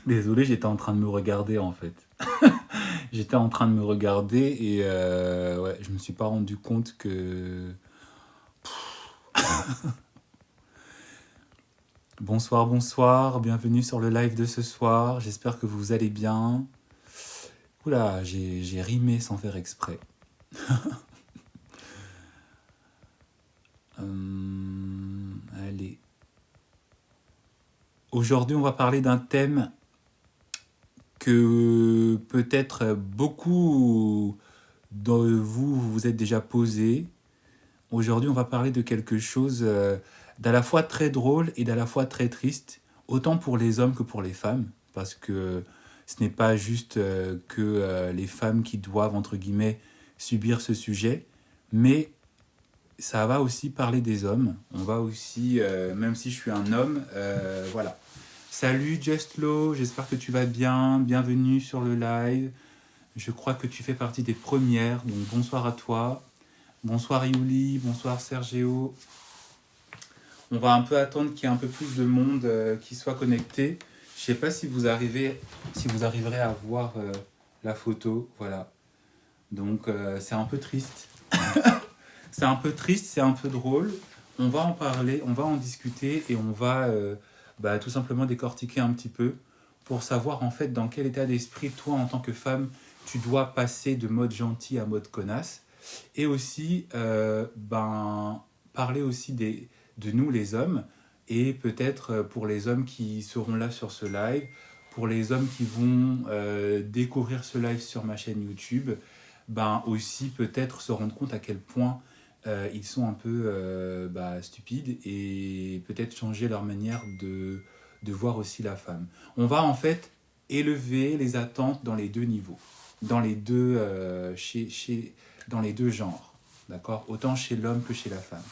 Désolé, j'étais en train de me regarder en fait. J'étais en train de me regarder et ouais, je me suis pas rendu compte que... Bonsoir, bonsoir, bienvenue sur le live de ce soir. J'espère que vous allez bien. Oula, j'ai rimé sans faire exprès. Allez. Aujourd'hui, on va parler d'un thème que peut-être beaucoup de vous vous êtes déjà posé. Aujourd'hui, on va parler de quelque chose d'à la fois très drôle et d'à la fois très triste, autant pour les hommes que pour les femmes, parce que ce n'est pas juste que les femmes qui doivent, entre guillemets, subir ce sujet, mais ça va aussi parler des hommes. On va aussi, même si je suis un homme, voilà. Salut Justlo, j'espère que tu vas bien, bienvenue sur le live. Je crois que tu fais partie des premières, donc bonsoir à toi. Bonsoir Yuli, bonsoir Sergio. On va un peu attendre qu'il y ait un peu plus de monde qui soit connecté. Je sais pas si vous arriverez à voir la photo, voilà. Donc c'est un peu triste. C'est un peu triste, c'est un peu drôle. On va en parler, on va en discuter et on va tout simplement décortiquer un petit peu pour savoir en fait dans quel état d'esprit toi en tant que femme tu dois passer de mode gentil à mode connasse. Et aussi, parler aussi de nous les hommes, et peut-être pour les hommes qui seront là sur ce live, pour les hommes qui vont découvrir ce live sur ma chaîne YouTube, aussi peut-être se rendre compte à quel point ils sont un peu stupides et peut-être changer leur manière de voir aussi la femme. On va en fait élever les attentes dans les deux niveaux, dans les deux, dans les deux genres, d'accord? Autant chez l'homme que chez la femme.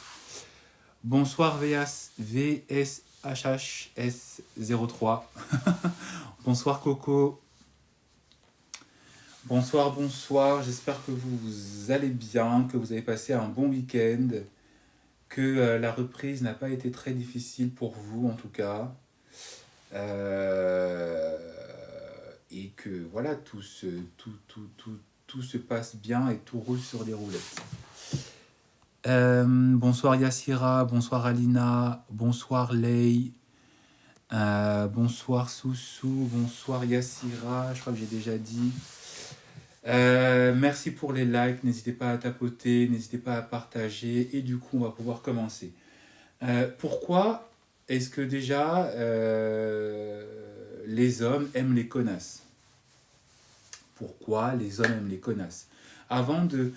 Bonsoir VSHHS03. Bonsoir Coco. Bonsoir, bonsoir. J'espère que vous allez bien, que vous avez passé un bon week-end, que la reprise n'a pas été très difficile pour vous en tout cas. Euh, et que voilà, tout se passe bien et tout roule sur des roulettes. Bonsoir Yassira, bonsoir Alina, bonsoir Lei, bonsoir Soussou, bonsoir Yassira, je crois que j'ai déjà dit. Merci pour les likes, n'hésitez pas à tapoter, n'hésitez pas à partager et du coup on va pouvoir commencer. Pourquoi est-ce que déjà les hommes aiment les connasses? Pourquoi les hommes aiment les connasses? Avant de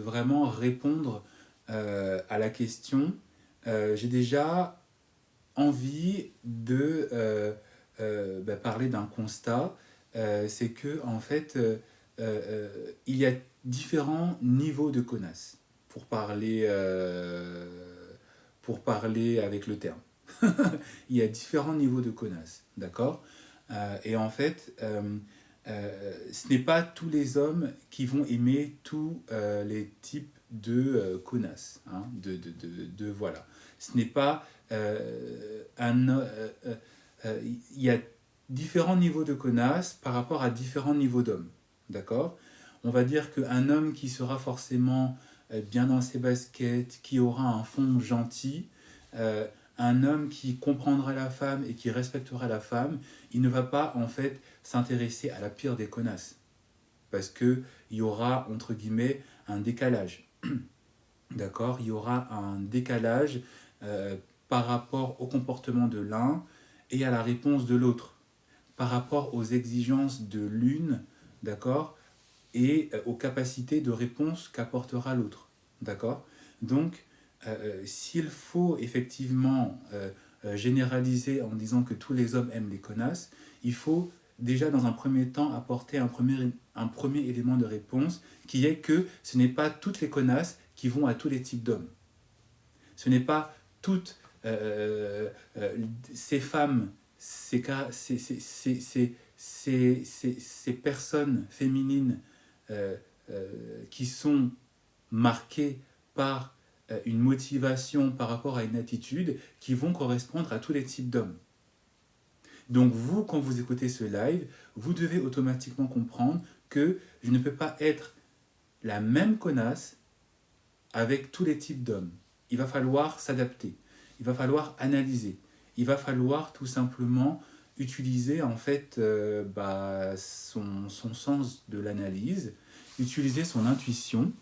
vraiment répondre à la question, j'ai déjà envie de parler d'un constat. C'est que en fait, il y a différents niveaux de connasses pour parler avec le terme. Il y a différents niveaux de connasses, d'accord? Et en fait, ce n'est pas tous les hommes qui vont aimer tous les types de connasses, hein, voilà. Ce n'est pas il y a différents niveaux de connasses par rapport à différents niveaux d'hommes, d'accord? On va dire qu'un homme qui sera forcément bien dans ses baskets, qui aura un fond gentil, euh, un homme qui comprendra la femme et qui respectera la femme, il ne va pas en fait s'intéresser à la pire des connasses. Parce qu'il y aura, entre guillemets, un décalage. D'accord? Il y aura un décalage par rapport au comportement de l'un et à la réponse de l'autre. Par rapport aux exigences de l'une, d'accord? Et aux capacités de réponse qu'apportera l'autre. D'accord? Donc, s'il faut effectivement généraliser en disant que tous les hommes aiment les connasses, il faut déjà dans un premier temps apporter un premier élément de réponse qui est que ce n'est pas toutes les connasses qui vont à tous les types d'hommes. Ce n'est pas toutes ces femmes, ces personnes féminines qui sont marquées par une motivation par rapport à une attitude qui vont correspondre à tous les types d'hommes. Donc vous, quand vous écoutez ce live, vous devez automatiquement comprendre que je ne peux pas être la même connasse avec tous les types d'hommes. Il va falloir s'adapter, il va falloir analyser, il va falloir tout simplement utiliser en fait son sens de l'analyse, utiliser son intuition,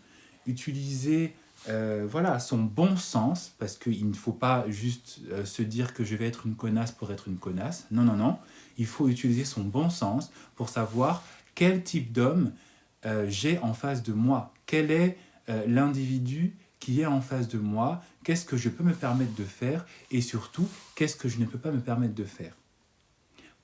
utiliser voilà, son bon sens, parce qu'il ne faut pas juste se dire que je vais être une connasse pour être une connasse. Non, non, non. Il faut utiliser son bon sens pour savoir quel type d'homme j'ai en face de moi. Quel est l'individu qui est en face de moi, qu'est-ce que je peux me permettre de faire et surtout, qu'est-ce que je ne peux pas me permettre de faire.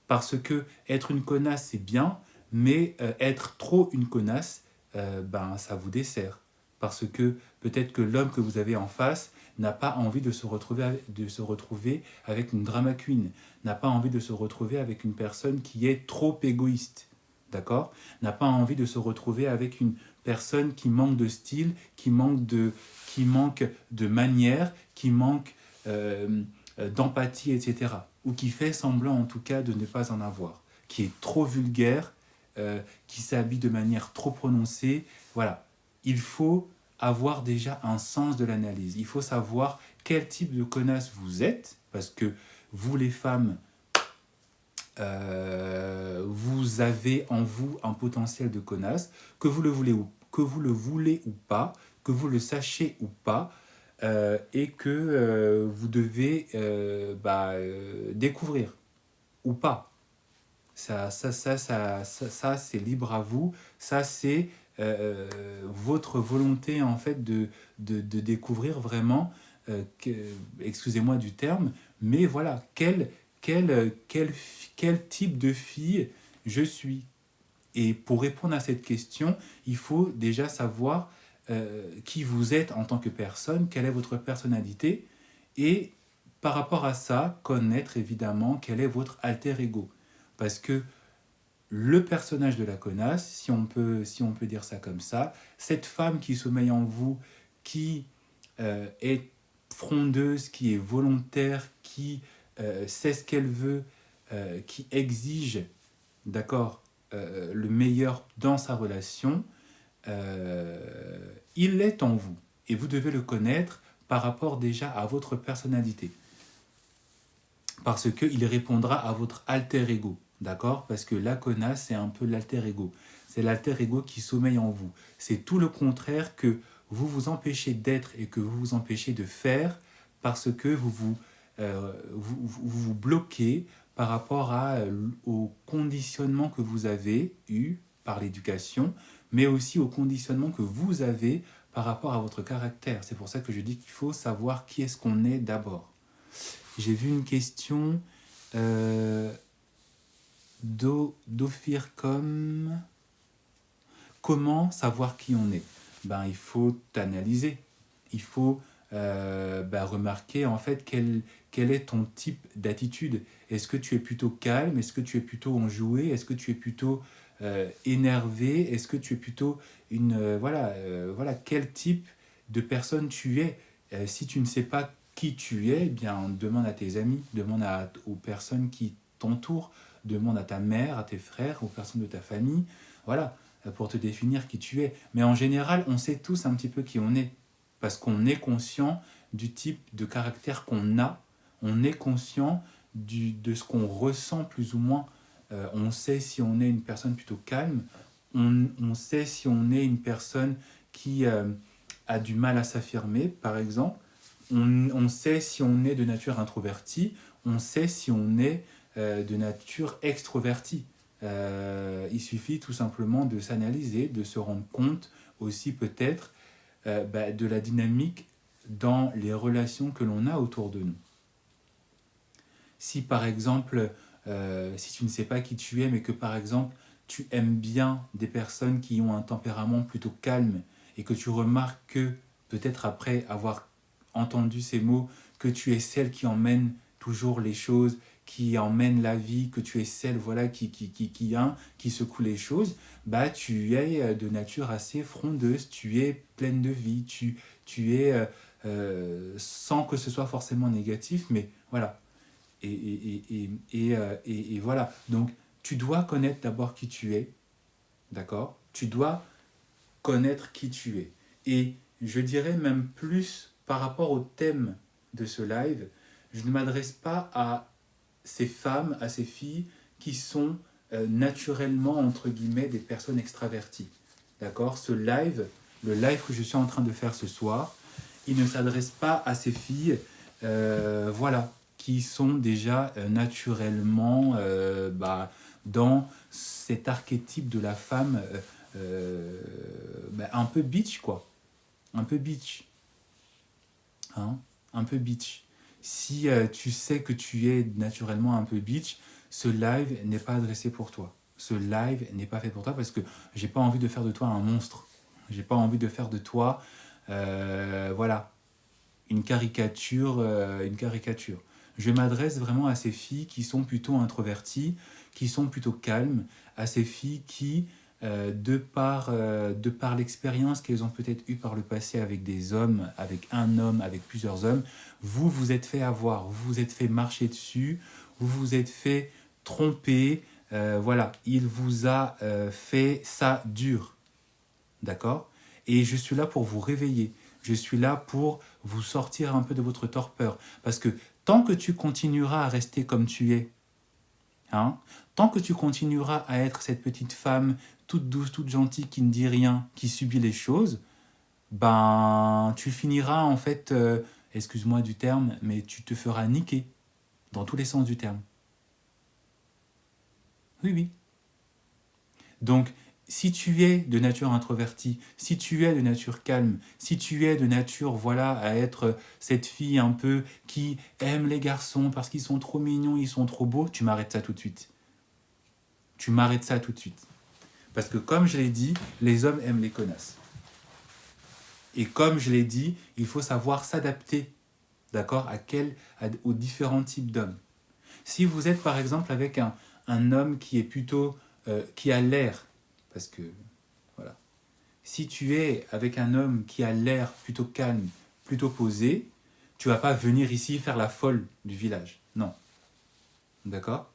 Parce que être une connasse, c'est bien, mais être trop une connasse, ça vous dessert. Parce que peut-être que l'homme que vous avez en face n'a pas envie de se retrouver avec une drama queen, n'a pas envie de se retrouver avec une personne qui est trop égoïste, d'accord? N'a pas envie de se retrouver avec une personne qui manque de style, qui manque de manière, qui manque d'empathie, etc. Ou qui fait semblant en tout cas de ne pas en avoir, qui est trop vulgaire, qui s'habille de manière trop prononcée. Voilà, il faut avoir déjà un sens de l'analyse. Il faut savoir quel type de connasse vous êtes, parce que vous les femmes, vous avez en vous un potentiel de connasse, que vous le voulez ou pas, que vous le sachiez ou pas, et que vous devez découvrir ou pas. Ça c'est libre à vous. Ça, c'est votre volonté en fait de découvrir vraiment, excusez-moi du terme, mais voilà, quel type de fille je suis. Et pour répondre à cette question, il faut déjà savoir qui vous êtes en tant que personne, quelle est votre personnalité, et par rapport à ça, connaître évidemment quel est votre alter ego. Parce que le personnage de la connasse, si on peut dire ça comme ça, cette femme qui sommeille en vous, qui est frondeuse, qui est volontaire, qui sait ce qu'elle veut, qui exige, d'accord, le meilleur dans sa relation, il est en vous. Et vous devez le connaître par rapport déjà à votre personnalité. Parce qu'il répondra à votre alter ego. D'accord? Parce que la connasse, c'est un peu l'alter ego. C'est l'alter ego qui sommeille en vous. C'est tout le contraire que vous vous empêchez d'être et que vous vous empêchez de faire parce que vous bloquez par rapport au conditionnement que vous avez eu par l'éducation, mais aussi au conditionnement que vous avez par rapport à votre caractère. C'est pour ça que je dis qu'il faut savoir qui est-ce qu'on est d'abord. J'ai vu une question d'Ophir comme comment savoir qui on est. Il faut t'analyser. Il faut remarquer en fait quel est ton type d'attitude. Est-ce que tu es plutôt calme? Est-ce que tu es plutôt enjoué? Est-ce que tu es plutôt énervé? Est-ce que tu es plutôt voilà, quel type de personne tu es? Si tu ne sais pas qui tu es, eh bien demande à tes amis, demande aux personnes qui t'entourent, demande à ta mère, à tes frères, aux personnes de ta famille, voilà, pour te définir qui tu es. Mais en général, on sait tous un petit peu qui on est, parce qu'on est conscient du type de caractère qu'on a, on est conscient de ce qu'on ressent plus ou moins. On sait si on est une personne plutôt calme, on sait si on est une personne qui a du mal à s'affirmer, par exemple. On sait si on est de nature introvertie, on sait si on est de nature extrovertie. Il suffit tout simplement de s'analyser, de se rendre compte aussi peut-être de la dynamique dans les relations que l'on a autour de nous. Si par exemple, si tu ne sais pas qui tu es, mais que par exemple, tu aimes bien des personnes qui ont un tempérament plutôt calme et que tu remarques que, peut-être après avoir entendu ces mots, que tu es celle qui emmène toujours les choses, qui emmène la vie, que tu es celle voilà, qui secoue les choses, tu es de nature assez frondeuse, tu es pleine de vie, tu es sans que ce soit forcément négatif, mais voilà. Et voilà. Donc, tu dois connaître d'abord qui tu es, d'accord? Tu dois connaître qui tu es. Et je dirais même plus par rapport au thème de ce live, je ne m'adresse pas à ces femmes, à ces filles qui sont naturellement, entre guillemets, des personnes extraverties. D'accord? Ce live, le live que je suis en train de faire ce soir, il ne s'adresse pas à ces filles, voilà, qui sont déjà naturellement dans cet archétype de la femme un peu bitch, quoi. Un peu bitch. Hein, un peu bitch. Si tu sais que tu es naturellement un peu bitch, ce live n'est pas adressé pour toi. Ce live n'est pas fait pour toi parce que j'ai pas envie de faire de toi un monstre. J'ai pas envie de faire de toi, voilà, une caricature, une caricature. Je m'adresse vraiment à ces filles qui sont plutôt introverties, qui sont plutôt calmes, à ces filles qui, de par l'expérience qu'elles ont peut-être eue par le passé avec des hommes, avec un homme, avec plusieurs hommes, vous vous êtes fait avoir, vous vous êtes fait marcher dessus, vous vous êtes fait tromper, voilà, il vous a fait ça dur, d'accord? Et je suis là pour vous réveiller. Je suis là pour vous sortir un peu de votre torpeur. Parce que tant que tu continueras à rester comme tu es, hein, tant que tu continueras à être cette petite femme toute douce, toute gentille, qui ne dit rien, qui subit les choses, ben tu finiras en fait, excuse-moi du terme, mais tu te feras niquer dans tous les sens du terme. Oui, oui. Donc, si tu es de nature introvertie, si tu es de nature calme, si tu es de nature, voilà, à être cette fille un peu qui aime les garçons parce qu'ils sont trop mignons, ils sont trop beaux, tu m'arrêtes ça tout de suite. Tu m'arrêtes ça tout de suite. Parce que comme je l'ai dit, les hommes aiment les connasses. Et comme je l'ai dit, il faut savoir s'adapter, d'accord, aux différents types d'hommes. Si vous êtes par exemple avec un homme qui est plutôt, qui a l'air, parce que voilà, si tu es avec un homme qui a l'air plutôt calme, plutôt posé, tu vas pas venir ici faire la folle du village. Non. D'accord?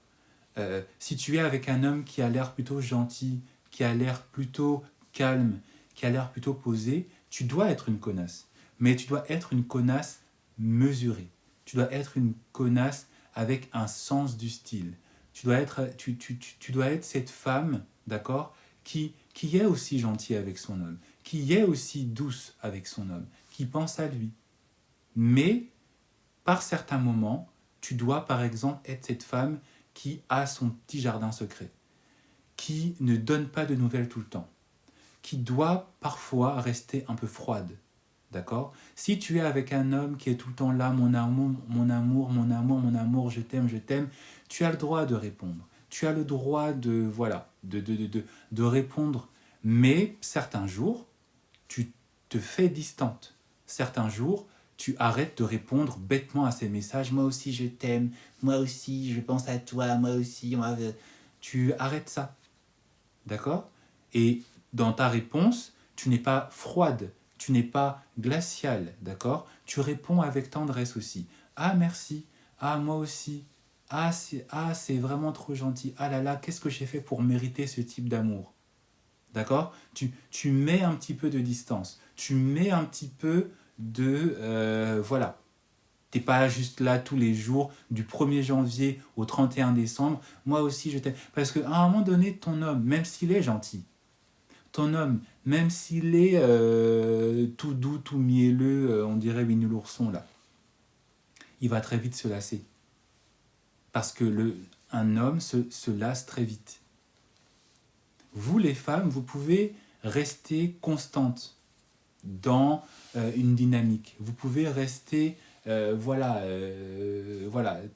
Si tu es avec un homme qui a l'air plutôt gentil, qui a l'air plutôt calme, qui a l'air plutôt posé, tu dois être une connasse. Mais tu dois être une connasse mesurée. Tu dois être une connasse avec un sens du style. Tu dois être cette femme, d'accord, qui est aussi gentille avec son homme, qui est aussi douce avec son homme, qui pense à lui. Mais, par certains moments, tu dois par exemple être cette femme qui a son petit jardin secret, qui ne donne pas de nouvelles tout le temps, qui doit parfois rester un peu froide. D'accord? Si tu es avec un homme qui est tout le temps là, mon amour, mon amour, mon amour, mon amour, je t'aime, tu as le droit de répondre. Tu as le droit de répondre. Mais certains jours, tu te fais distante. Certains jours, tu arrêtes de répondre bêtement à ces messages. Moi aussi, je t'aime. Moi aussi, je pense à toi. Moi aussi, tu arrêtes ça. D'accord? Et dans ta réponse, tu n'es pas froide, tu n'es pas glaciale, d'accord? Tu réponds avec tendresse aussi. Ah, merci. Ah, moi aussi. C'est vraiment trop gentil. Ah là là, qu'est-ce que j'ai fait pour mériter ce type d'amour? D'accord? Tu mets un petit peu de distance. Tu mets un petit peu de... voilà. T'es pas juste là tous les jours, du 1er janvier au 31 décembre. Moi aussi, je t'aime. Parce qu'à un moment donné, ton homme, même s'il est gentil, ton homme, même s'il est tout doux, tout mielleux, on dirait Winnie l'ourson, là, il va très vite se lasser. Parce que un homme se lasse très vite. Vous, les femmes, vous pouvez rester constantes dans une dynamique. Vous pouvez rester, voilà,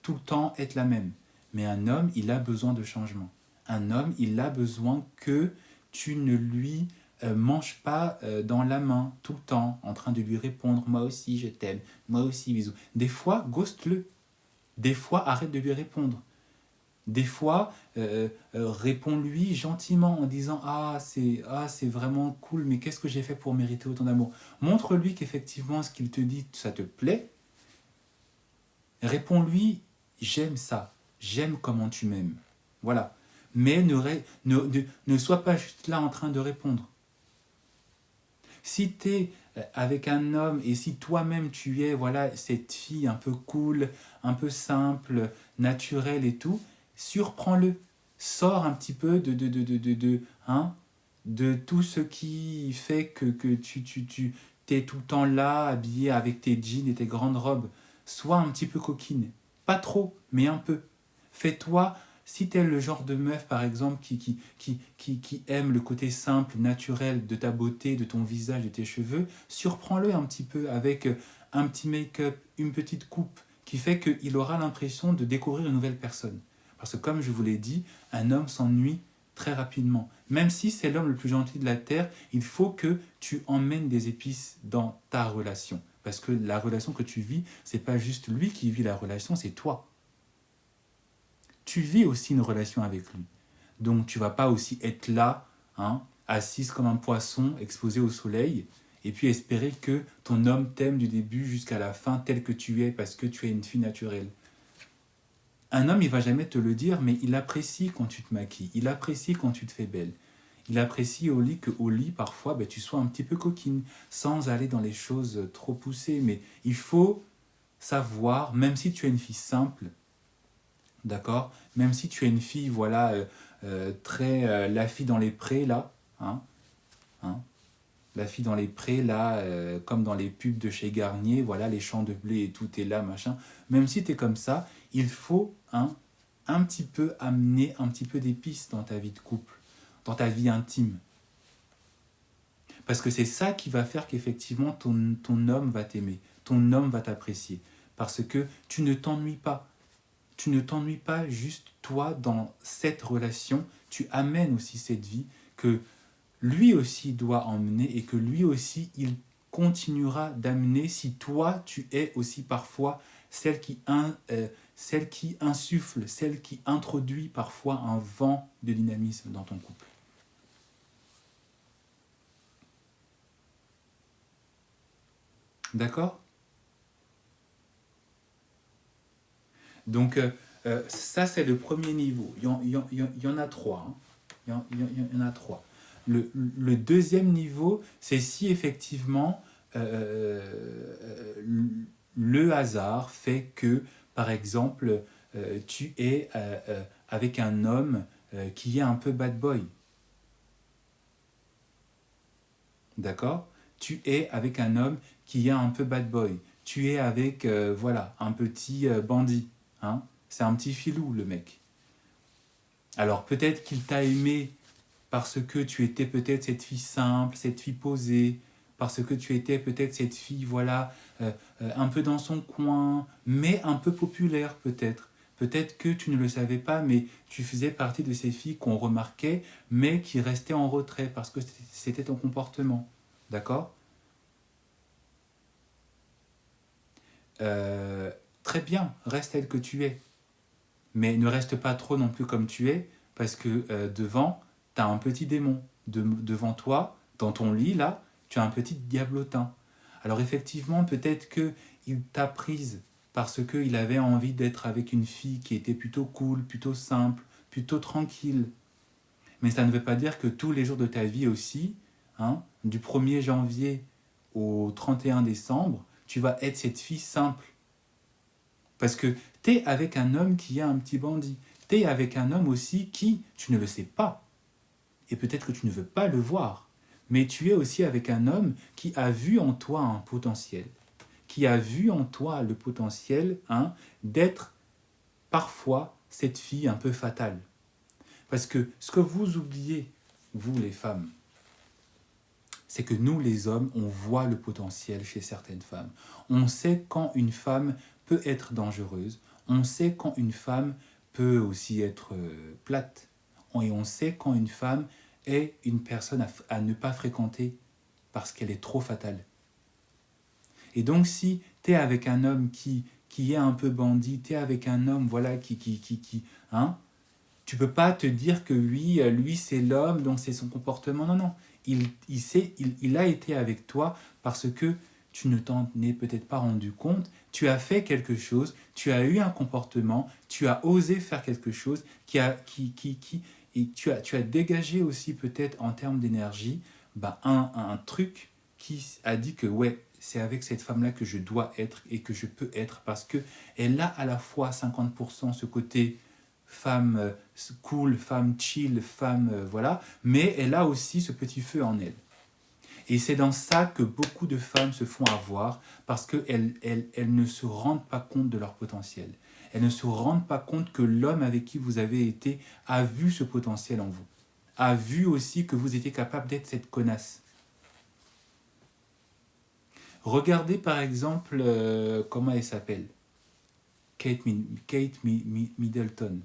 tout le temps être la même. Mais un homme, il a besoin de changement. Un homme, il a besoin que tu ne lui manges pas dans la main tout le temps, en train de lui répondre « moi aussi je t'aime, moi aussi bisous ». Des fois, ghost-le. Des fois, arrête de lui répondre. Des fois, réponds-lui gentiment en disant c'est vraiment cool, mais qu'est-ce que j'ai fait pour mériter autant d'amour? Montre-lui qu'effectivement, ce qu'il te dit, ça te plaît. Réponds-lui j'aime ça, j'aime comment tu m'aimes. Voilà. Mais ne sois pas juste là en train de répondre. Si tu es avec un homme et si toi-même tu es voilà, cette fille un peu cool, un peu simple, naturelle et tout, surprends-le. Sors un petit peu de tout ce qui fait que tu es tout le temps là, habillé avec tes jeans et tes grandes robes. Sois un petit peu coquine. Pas trop, mais un peu. Fais-toi, si tu es le genre de meuf, par exemple, qui aime le côté simple, naturel de ta beauté, de ton visage, de tes cheveux, surprends-le un petit peu avec un petit make-up, une petite coupe, qui fait qu'il aura l'impression de découvrir une nouvelle personne. Parce que comme je vous l'ai dit, un homme s'ennuie très rapidement. Même si c'est l'homme le plus gentil de la Terre, il faut que tu emmènes des épices dans ta relation. Parce que la relation que tu vis, c'est pas juste lui qui vit la relation, c'est toi. Tu vis aussi une relation avec lui. Donc tu vas pas aussi être là, assise comme un poisson exposé au soleil, et puis espérer que ton homme t'aime du début jusqu'à la fin tel que tu es parce que tu es une fille naturelle. Un homme, il va jamais te le dire, mais il apprécie quand tu te maquilles, il apprécie quand tu te fais belle. Il apprécie qu'au lit, parfois, tu sois un petit peu coquine, sans aller dans les choses trop poussées. Mais il faut savoir, même si tu es une fille simple, d'accord, même si tu es une fille, voilà, très la fille dans les prés, là, hein, la fille dans les prés, là, comme dans les pubs de chez Garnier, voilà, les champs de blé et tout est là, machin. Même si tu es comme ça, il faut un petit peu amener un petit peu d'épices dans ta vie de couple, dans ta vie intime. Parce que c'est ça qui va faire qu'effectivement ton homme va t'aimer, ton homme va t'apprécier. Parce que tu ne t'ennuies pas. Tu ne t'ennuies pas juste toi dans cette relation, tu amènes aussi cette vie que lui aussi doit emmener et que lui aussi il continuera d'amener si toi tu es aussi parfois celle qui insuffle, celle qui introduit parfois un vent de dynamisme dans ton couple. D'accord? Donc ça c'est le premier niveau. Il y en a trois. Il y en a trois. Le deuxième niveau, c'est si effectivement le hasard fait que, par exemple, tu es avec un homme qui est un peu bad boy. D'accord? Tu es avec un homme qui est un peu bad boy. Tu es avec, voilà, un petit bandit. C'est un petit filou, le mec. Alors peut-être qu'il t'a aimé parce que tu étais peut-être cette fille simple, cette fille posée, parce que tu étais peut-être cette fille, voilà, un peu dans son coin, mais un peu populaire peut-être. Peut-être que tu ne le savais pas, mais tu faisais partie de ces filles qu'on remarquait, mais qui restaient en retrait parce que c'était ton comportement. D'accord? Très bien, reste tel que tu es. Mais ne reste pas trop non plus comme tu es, parce que devant, tu as un petit démon. Devant toi, dans ton lit, là, tu as un petit diablotin. Alors effectivement, peut-être qu'il t'a prise parce qu'il avait envie d'être avec une fille qui était plutôt cool, plutôt simple, plutôt tranquille. Mais ça ne veut pas dire que tous les jours de ta vie aussi, du 1er janvier au 31 décembre, tu vas être cette fille simple. Parce que tu es avec un homme qui est un petit bandit. Tu es avec un homme aussi qui, tu ne le sais pas. Et peut-être que tu ne veux pas le voir. Mais tu es aussi avec un homme qui a vu en toi un potentiel. Qui a vu en toi le potentiel d'être parfois cette fille un peu fatale. Parce que ce que vous oubliez, vous les femmes, c'est que nous les hommes, on voit le potentiel chez certaines femmes. On sait quand une femme peut être dangereuse, on sait quand une femme peut aussi être plate, et on sait quand une femme est une personne à ne pas fréquenter parce qu'elle est trop fatale. Et donc si tu es avec un homme qui est un peu bandit, tu es avec un homme voilà, tu peux pas te dire que oui, lui c'est l'homme, donc c'est son comportement. Non, non. Il a été avec toi parce que tu ne t'en es peut-être pas rendu compte, Tu as fait quelque chose, tu as eu un comportement, tu as osé faire quelque chose et tu as dégagé aussi peut-être en termes d'énergie un truc qui a dit que ouais, c'est avec cette femme-là que je dois être et que je peux être parce que elle a à la fois 50% ce côté femme cool, femme chill, femme voilà, mais elle a aussi ce petit feu en elle. Et c'est dans ça que beaucoup de femmes se font avoir parce qu'elles ne se rendent pas compte de leur potentiel. Elles ne se rendent pas compte que l'homme avec qui vous avez été a vu ce potentiel en vous. A vu aussi que vous étiez capable d'être cette connasse. Regardez par exemple, comment elle s'appelle, Kate Middleton.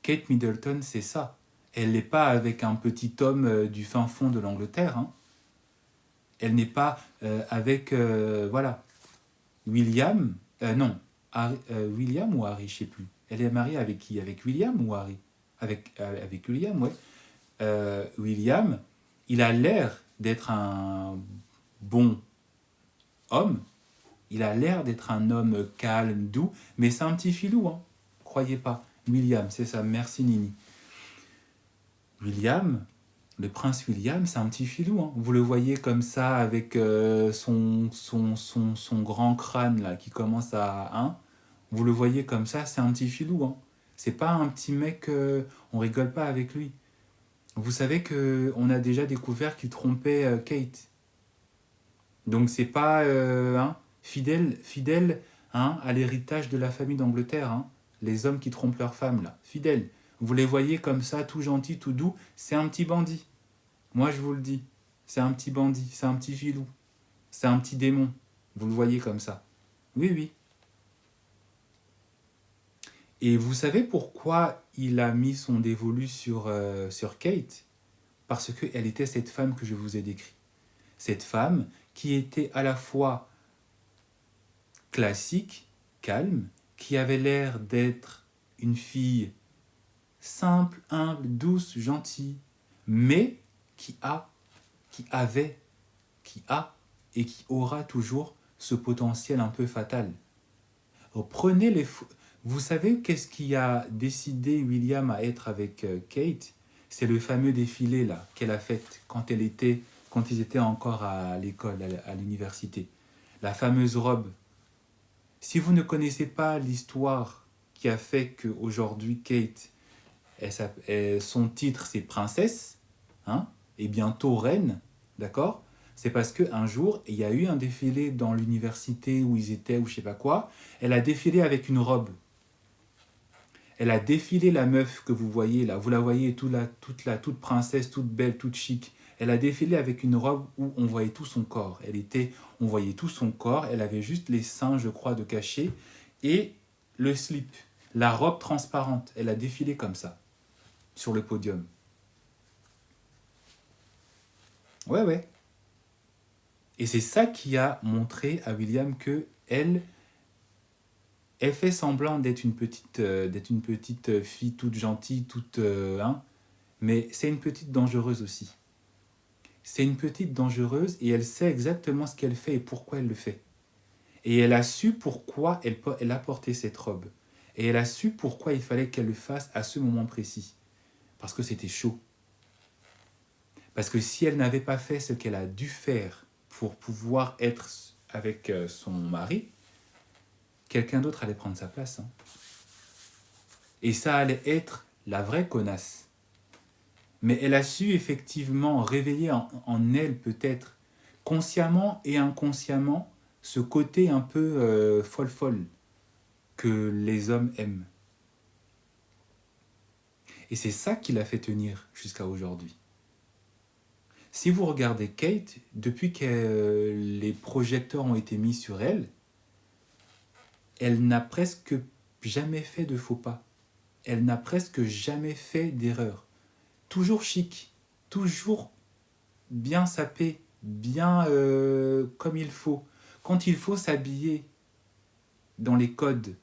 Kate Middleton, c'est ça. Elle n'est pas avec un petit homme du fin fond de l'Angleterre. Hein. Elle n'est pas avec, voilà, William. Non, William ou Harry, je ne sais plus. Elle est mariée avec qui? Avec William ou Harry? Avec William, ouais. William, il a l'air d'être un bon homme. Il a l'air d'être un homme calme, doux, mais c'est un petit filou, hein. Croyez pas. William, c'est ça. Merci Nini. William, le prince William, c'est un petit filou. Hein. Vous le voyez comme ça avec son grand crâne là qui commence à... Hein, vous le voyez comme ça, c'est un petit filou. Hein. C'est pas un petit mec, on rigole pas avec lui. Vous savez qu'on a déjà découvert qu'il trompait Kate. Donc c'est pas fidèle hein, à l'héritage de la famille d'Angleterre. Hein. Les hommes qui trompent leurs femmes, là. Fidèles. Vous les voyez comme ça, tout gentil, tout doux. C'est un petit bandit. Moi, je vous le dis. C'est un petit bandit. C'est un petit filou. C'est un petit démon. Vous le voyez comme ça. Oui, oui. Et vous savez pourquoi il a mis son dévolu sur Kate? Parce qu'elle était cette femme que je vous ai décrite. Cette femme qui était à la fois classique, calme, qui avait l'air d'être une fille simple, humble, douce, gentille, mais qui a et qui aura toujours ce potentiel un peu fatal. Prenez les... Vous savez qu'est-ce qui a décidé William à être avec Kate? C'est le fameux défilé là qu'elle a fait quand ils étaient encore à l'école, à l'université. La fameuse robe. Si vous ne connaissez pas l'histoire qui a fait qu'aujourd'hui Kate, son titre c'est princesse, hein, et bientôt reine, d'accord? C'est parce qu'un jour, il y a eu un défilé dans l'université où ils étaient, ou je sais pas quoi. Elle a défilé avec une robe. Elle a défilé la meuf que vous voyez là. Vous la voyez toute princesse, toute belle, toute chic. Elle a défilé avec une robe où on voyait tout son corps. On voyait tout son corps. Elle avait juste les seins, je crois, de cachés. Et le slip, la robe transparente. Elle a défilé comme ça, sur le podium. Ouais. Et c'est ça qui a montré à William que elle fait semblant d'être une petite fille toute gentille, toute... mais c'est une petite dangereuse aussi. C'est une petite dangereuse et elle sait exactement ce qu'elle fait et pourquoi elle le fait. Et elle a su pourquoi elle a porté cette robe. Et elle a su pourquoi il fallait qu'elle le fasse à ce moment précis. Parce que c'était chaud. Parce que si elle n'avait pas fait ce qu'elle a dû faire pour pouvoir être avec son mari, quelqu'un d'autre allait prendre sa place. Hein. Et ça allait être la vraie connasse. Mais elle a su effectivement réveiller en elle peut-être, consciemment et inconsciemment, ce côté un peu folle que les hommes aiment. Et c'est ça qui l'a fait tenir jusqu'à aujourd'hui. Si vous regardez Kate, depuis que les projecteurs ont été mis sur elle, elle n'a presque jamais fait de faux pas. Elle n'a presque jamais fait d'erreur. Toujours chic, toujours bien sapé, bien comme il faut. Quand il faut s'habiller dans les codes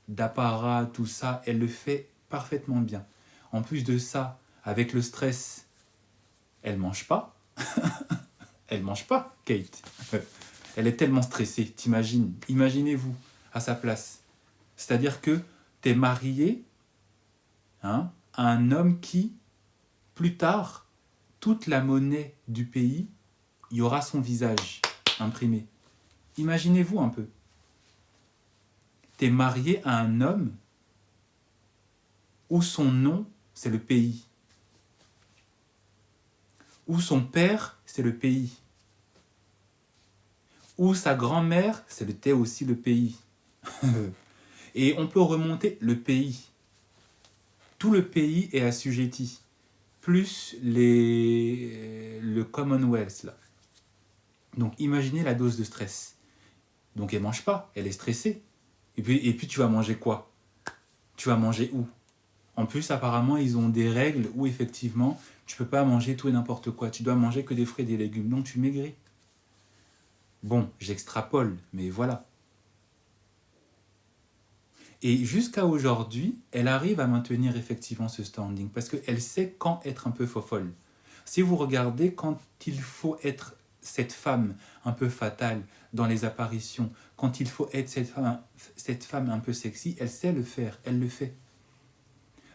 d'apparat, tout ça, elle le fait parfaitement bien. En plus de ça, avec le stress, elle mange pas. Elle mange pas, Kate. Elle est tellement stressée, t'imagines. Imaginez-vous à sa place. C'est-à-dire que tu es marié, hein, à un homme qui, plus tard, toute la monnaie du pays, il y aura son visage imprimé. Imaginez-vous un peu. Tu es marié à un homme où son nom, c'est le pays. Où son père, c'est le pays. Où sa grand-mère, c'était aussi le pays. Et on peut remonter le pays. Tout le pays est assujetti. Plus le Commonwealth, là. Donc imaginez la dose de stress. Donc elle ne mange pas, elle est stressée. Et puis tu vas manger quoi? Tu vas manger où? En plus, apparemment, ils ont des règles où effectivement, tu ne peux pas manger tout et n'importe quoi. Tu dois manger que des fruits et des légumes. Donc tu maigris. Bon, j'extrapole, mais voilà. Et jusqu'à aujourd'hui, elle arrive à maintenir effectivement ce standing parce qu'elle sait quand être un peu fofolle. Si vous regardez, quand il faut être cette femme un peu fatale dans les apparitions, quand il faut être cette femme un peu sexy, elle sait le faire, elle le fait.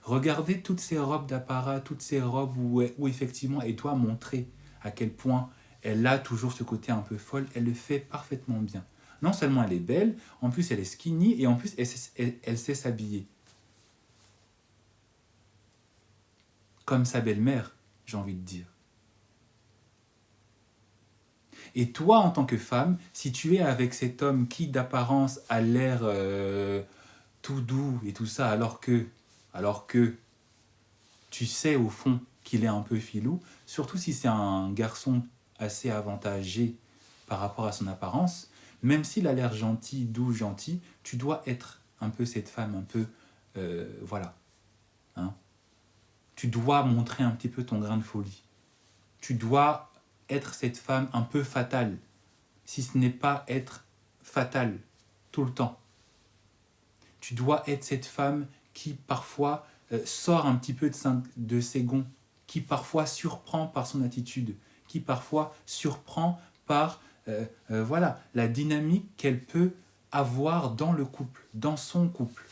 Regardez toutes ces robes d'apparat, toutes ces robes où effectivement elle doit montrer à quel point elle a toujours ce côté un peu folle, elle le fait parfaitement bien. Non seulement elle est belle, en plus elle est skinny et en plus elle sait s'habiller. Comme sa belle-mère, j'ai envie de dire. Et toi, en tant que femme, si tu es avec cet homme qui d'apparence a l'air tout doux et tout ça, alors que tu sais au fond qu'il est un peu filou, surtout si c'est un garçon assez avantagé par rapport à son apparence, même s'il a l'air gentil, doux, gentil, tu dois être un peu cette femme, un peu, voilà. Hein. Tu dois montrer un petit peu ton grain de folie. Tu dois être cette femme un peu fatale, si ce n'est pas être fatale tout le temps. Tu dois être cette femme qui parfois sort un petit peu de ses gonds, qui parfois surprend par son attitude, qui parfois surprend par voilà, la dynamique qu'elle peut avoir dans le couple, dans son couple.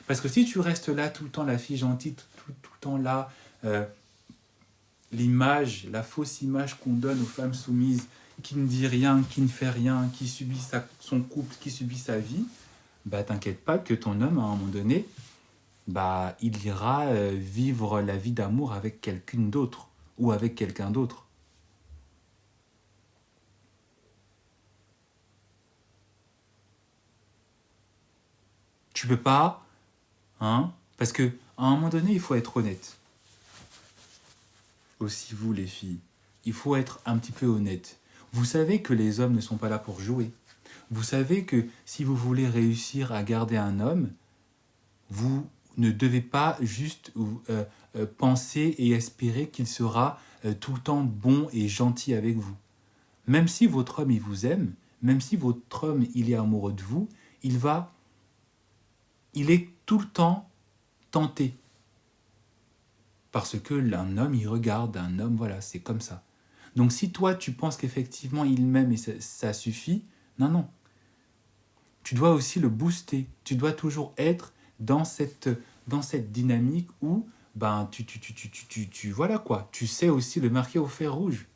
Parce que si tu restes là tout le temps, la fille gentille, tout le temps là, l'image, la fausse image qu'on donne aux femmes soumises, qui ne dit rien, qui ne fait rien, qui subit son couple, qui subit sa vie, bah t'inquiète pas que ton homme, à un moment donné, bah il ira vivre la vie d'amour avec quelqu'un d'autre ou avec quelqu'un d'autre. Tu peux pas, hein, parce que à un moment donné, il faut être honnête. Aussi vous les filles, il faut être un petit peu honnête. Vous savez que les hommes ne sont pas là pour jouer. Vous savez que si vous voulez réussir à garder un homme, vous ne devez pas juste penser et espérer qu'il sera tout le temps bon et gentil avec vous. Même si votre homme il vous aime, même si votre homme il est amoureux de vous, il est tout le temps tenté. Parce que un homme, il regarde, un homme, voilà, c'est comme ça. Donc si toi, tu penses qu'effectivement, il m'aime et ça suffit, non. Tu dois aussi le booster. Tu dois toujours être dans cette dynamique où, ben, voilà quoi, tu sais aussi le marquer au fer rouge.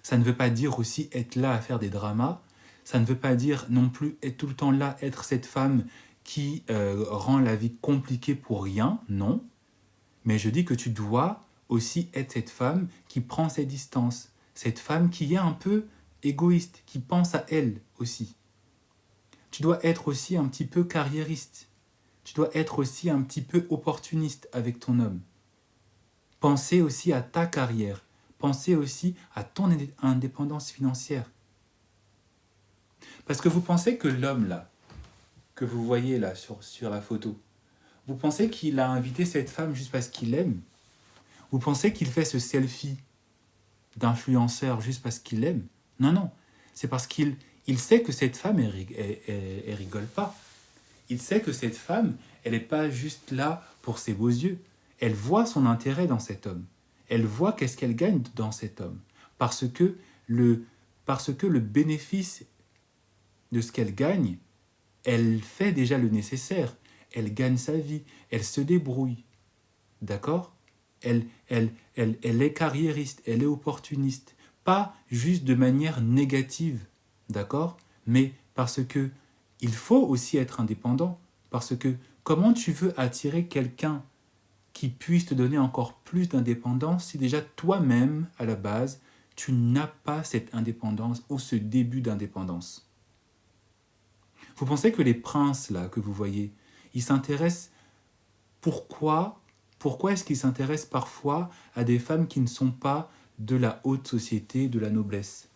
Ça ne veut pas dire aussi être là à faire des dramas. Ça ne veut pas dire non plus être tout le temps là, être cette femme qui rend la vie compliquée pour rien, non. Mais je dis que tu dois aussi être cette femme qui prend ses distances, cette femme qui est un peu égoïste, qui pense à elle aussi. Tu dois être aussi un petit peu carriériste. Tu dois être aussi un petit peu opportuniste avec ton homme. Pensez aussi à ta carrière. Pensez aussi à ton indépendance financière. Parce que vous pensez que l'homme là, que vous voyez là sur la photo, vous pensez qu'il a invité cette femme juste parce qu'il l'aime? Vous pensez qu'il fait ce selfie d'influenceur juste parce qu'il l'aime? Non. C'est parce qu'il sait que cette femme, elle rigole pas. Il sait que cette femme, elle n'est pas juste là pour ses beaux yeux. elle voit son intérêt dans cet homme. Elle voit qu'est-ce qu'elle gagne dans cet homme. Parce que le bénéfice de ce qu'elle gagne, elle fait déjà le nécessaire. Elle gagne sa vie, elle se débrouille. D'accord ? Elle est carriériste, elle est opportuniste. Pas juste de manière négative, d'accord ? Mais parce que il faut aussi être indépendant. Parce que comment tu veux attirer quelqu'un qui puisse te donner encore plus d'indépendance si déjà toi-même, à la base, tu n'as pas cette indépendance ou ce début d'indépendance. Vous pensez que les princes, là, que vous voyez, ils s'intéressent... Pourquoi est-ce qu'ils s'intéressent parfois à des femmes qui ne sont pas de la haute société, de la noblesse ?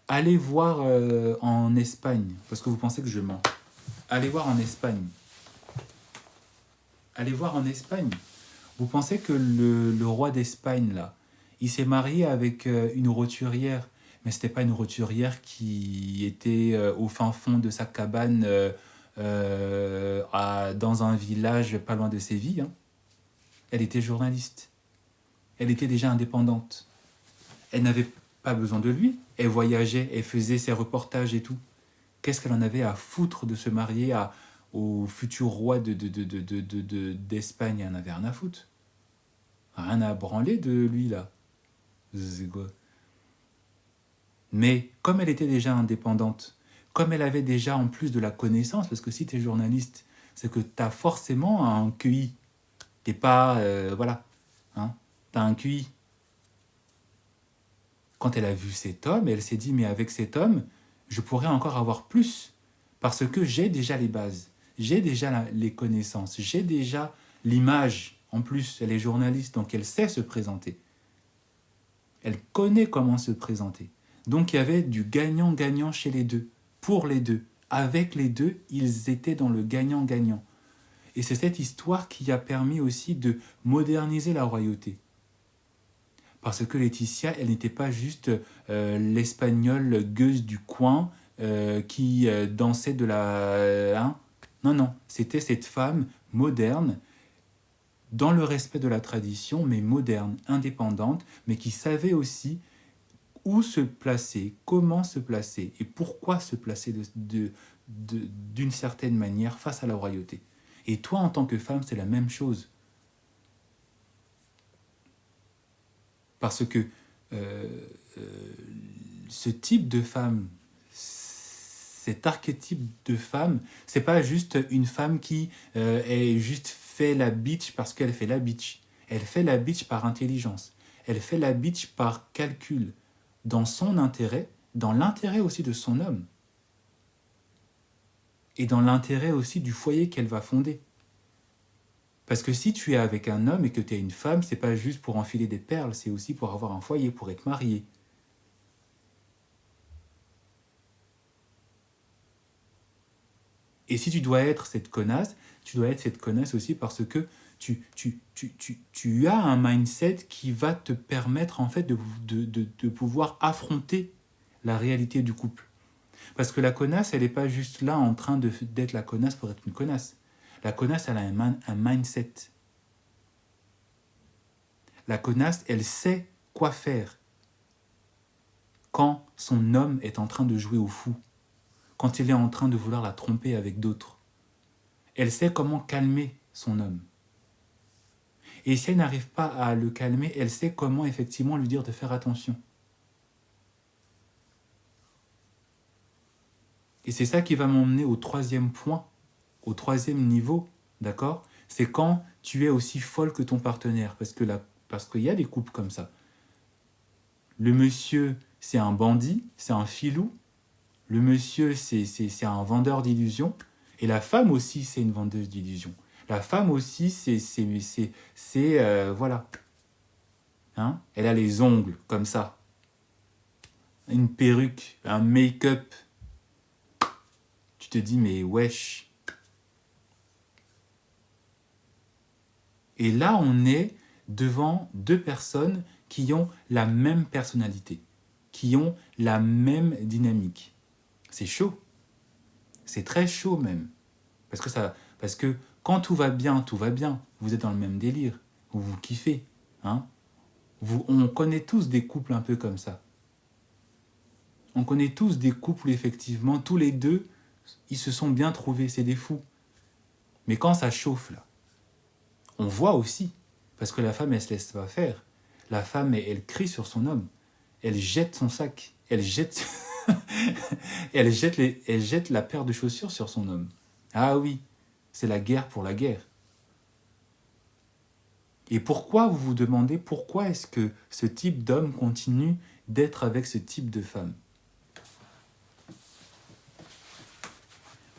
Allez voir en Espagne, parce que vous pensez que je mens. Allez voir en Espagne. Allez voir en Espagne. Vous pensez que le roi d'Espagne, là, il s'est marié avec une roturière, mais ce n'était pas une roturière qui était au fin fond de sa cabane dans un village pas loin de Séville. Hein. Elle était journaliste. Elle était déjà indépendante. Elle n'avait pas besoin de lui. Elle voyageait, elle faisait ses reportages et tout. Qu'est-ce qu'elle en avait à foutre de se marier au futur roi d'Espagne? Elle n'en avait rien à foutre. Rien à branler de lui, là. C'est quoi? Mais comme elle était déjà indépendante, comme elle avait déjà en plus de la connaissance, parce que si tu es journaliste, c'est que tu as forcément un QI. T'es pas... voilà. Hein, tu as un QI. Quand elle a vu cet homme, elle s'est dit, mais avec cet homme, je pourrais encore avoir plus. Parce que j'ai déjà les bases. J'ai déjà les connaissances. J'ai déjà l'image. En plus, elle est journaliste, donc elle sait se présenter. Elle connaît comment se présenter. Donc il y avait du gagnant-gagnant chez les deux, pour les deux. Avec les deux, ils étaient dans le gagnant-gagnant. Et c'est cette histoire qui a permis aussi de moderniser la royauté. Parce que Laetitia, elle n'était pas juste l'espagnole gueuse du coin qui dansait de la... hein. Non, c'était cette femme moderne, dans le respect de la tradition, mais moderne, indépendante, mais qui savait aussi où se placer, comment se placer et pourquoi se placer d'une certaine manière face à la royauté. Et toi, en tant que femme, c'est la même chose. Parce que ce type de femme, cet archétype de femme, c'est pas juste une femme qui est juste fait la bitch parce qu'elle fait la bitch. Elle fait la bitch par intelligence. Elle fait la bitch par calcul, dans son intérêt, dans l'intérêt aussi de son homme. Et dans l'intérêt aussi du foyer qu'elle va fonder. Parce que si tu es avec un homme et que tu es une femme, c'est pas juste pour enfiler des perles, c'est aussi pour avoir un foyer, pour être marié. Et si tu dois être cette connasse, tu dois être cette connasse aussi parce que tu as un mindset qui va te permettre en fait de pouvoir affronter la réalité du couple. Parce que la connasse, elle n'est pas juste là en train d'être la connasse pour être une connasse. La connasse, elle a un mindset. La connasse, elle sait quoi faire quand son homme est en train de jouer au fou, quand il est en train de vouloir la tromper avec d'autres. Elle sait comment calmer son homme. Et si elle n'arrive pas à le calmer, elle sait comment effectivement lui dire de faire attention. Et c'est ça qui va m'emmener au troisième point, au troisième niveau, d'accord ? C'est quand tu es aussi folle que ton partenaire, parce qu'il y a des couples comme ça. Le monsieur, c'est un bandit, c'est un filou. Le monsieur, c'est un vendeur d'illusions. Et la femme aussi, c'est une vendeuse d'illusions. La femme aussi, voilà. Hein ? Elle a les ongles comme ça. Une perruque, un make-up. Tu te dis, mais wesh. Et là, on est devant deux personnes qui ont la même personnalité, qui ont la même dynamique. C'est chaud. C'est très chaud même. Parce que Quand tout va bien, tout va bien. Vous êtes dans le même délire. Vous vous kiffez. Hein. On connaît tous des couples un peu comme ça. On connaît tous des couples où effectivement, tous les deux, ils se sont bien trouvés. C'est des fous. Mais quand ça chauffe, là, on voit aussi. Parce que la femme, elle se laisse pas faire. La femme, elle crie sur son homme. Elle jette son sac. Elle jette, elle jette la paire de chaussures sur son homme. Ah oui, c'est la guerre pour la guerre. Et pourquoi, vous vous demandez, pourquoi est-ce que ce type d'homme continue d'être avec ce type de femme?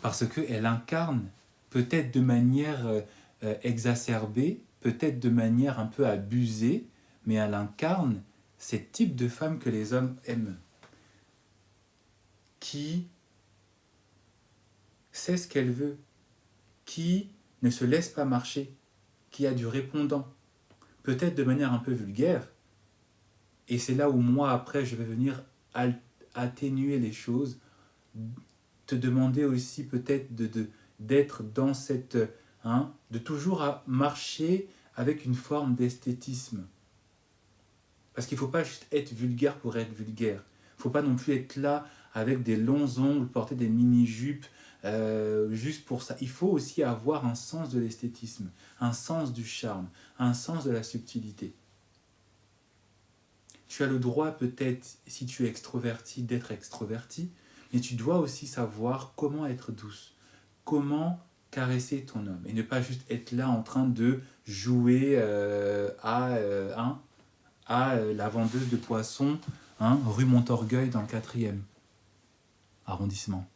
Parce qu'elle incarne, peut-être de manière exacerbée, peut-être de manière un peu abusée, mais elle incarne ce type de femme que les hommes aiment. Qui sait ce qu'elle veut, qui ne se laisse pas marcher, qui a du répondant, peut-être de manière un peu vulgaire, et c'est là où moi après je vais venir atténuer les choses, te demander aussi peut-être d'être dans cette, de toujours marcher avec une forme d'esthétisme. Parce qu'il ne faut pas juste être vulgaire pour être vulgaire. Il ne faut pas non plus être là avec des longs ongles, porter des mini-jupes, juste pour ça. Il faut aussi avoir un sens de l'esthétisme, un sens du charme, un sens de la subtilité. Tu as le droit peut-être, si tu es extroverti, d'être extroverti, mais tu dois aussi savoir comment être douce, comment caresser ton homme, et ne pas juste être là en train de jouer à la vendeuse de poissons, rue Montorgueil dans le 4e arrondissement.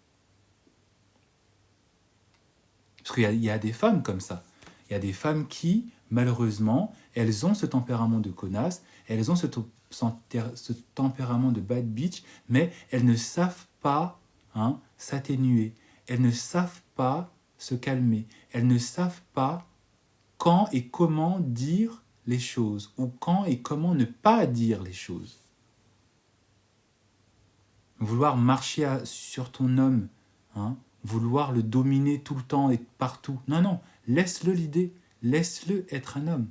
Parce qu'il y a des femmes comme ça. Il y a des femmes qui, malheureusement, elles ont ce tempérament de connasse, elles ont ce tempérament de bad bitch, mais elles ne savent pas s'atténuer. Elles ne savent pas se calmer. Elles ne savent pas quand et comment dire les choses, ou quand et comment ne pas dire les choses. Vouloir marcher sur ton homme, vouloir le dominer tout le temps et partout. Non, non, laisse-le l'idée, laisse-le être un homme.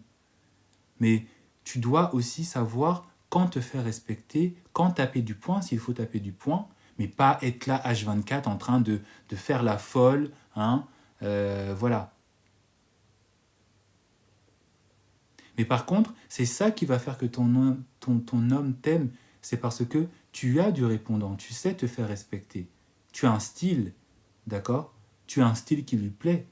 Mais tu dois aussi savoir quand te faire respecter, quand taper du poing, s'il faut taper du poing, mais pas être là H24 en train de faire la folle, voilà. Mais par contre, c'est ça qui va faire que ton homme t'aime, c'est parce que tu as du répondant, tu sais te faire respecter. Tu as un style, d'accord? Tu as un style qui lui plaît.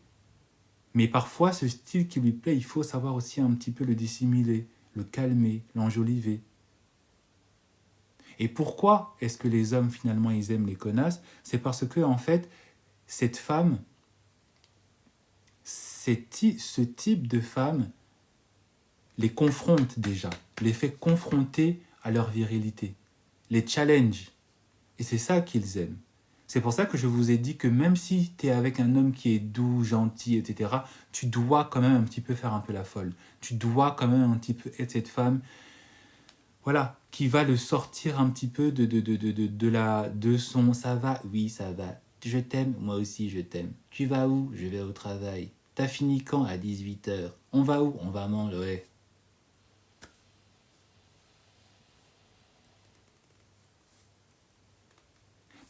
Mais parfois, ce style qui lui plaît, il faut savoir aussi un petit peu le dissimuler, le calmer, l'enjoliver. Et pourquoi est-ce que les hommes, finalement, ils aiment les connasses? C'est parce que, en fait, cette femme, ce type de femme les confronte déjà, les fait confronter à leur virilité, les challenge. Et c'est ça qu'ils aiment. C'est pour ça que je vous ai dit que même si tu es avec un homme qui est doux, gentil, etc., tu dois quand même un petit peu faire un peu la folle. Tu dois quand même un petit peu être cette femme, voilà, qui va le sortir un petit peu de son « ça va, oui, ça va, je t'aime, moi aussi je t'aime. Tu vas où? Je vais au travail. T'as fini quand? À 18h. On va où? On va manger, ouais. »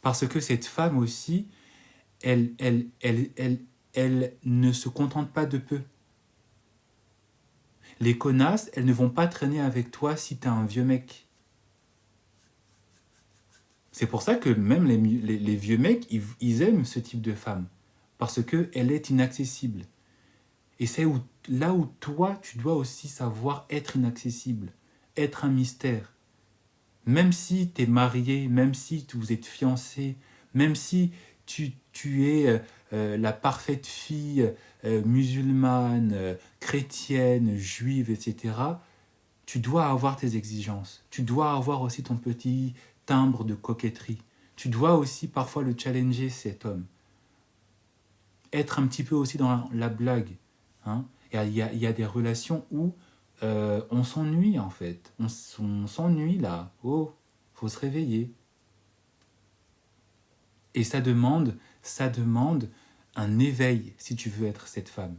Parce que cette femme aussi, elle ne se contente pas de peu. Les connasses, elles ne vont pas traîner avec toi si t'es un vieux mec. C'est pour ça que même les vieux mecs, ils aiment ce type de femme. Parce qu'elle est inaccessible. Et c'est là où toi, tu dois aussi savoir être inaccessible. Être un mystère. Même si tu es marié, même si vous êtes fiancé, même si tu es la parfaite fille musulmane, chrétienne, juive, etc., tu dois avoir tes exigences. Tu dois avoir aussi ton petit timbre de coquetterie. Tu dois aussi parfois le challenger, cet homme. Être un petit peu aussi dans la blague. Il y a des relations où on s'ennuie en fait. On s'ennuie là. Oh, faut se réveiller. Et ça demande un éveil si tu veux être cette femme.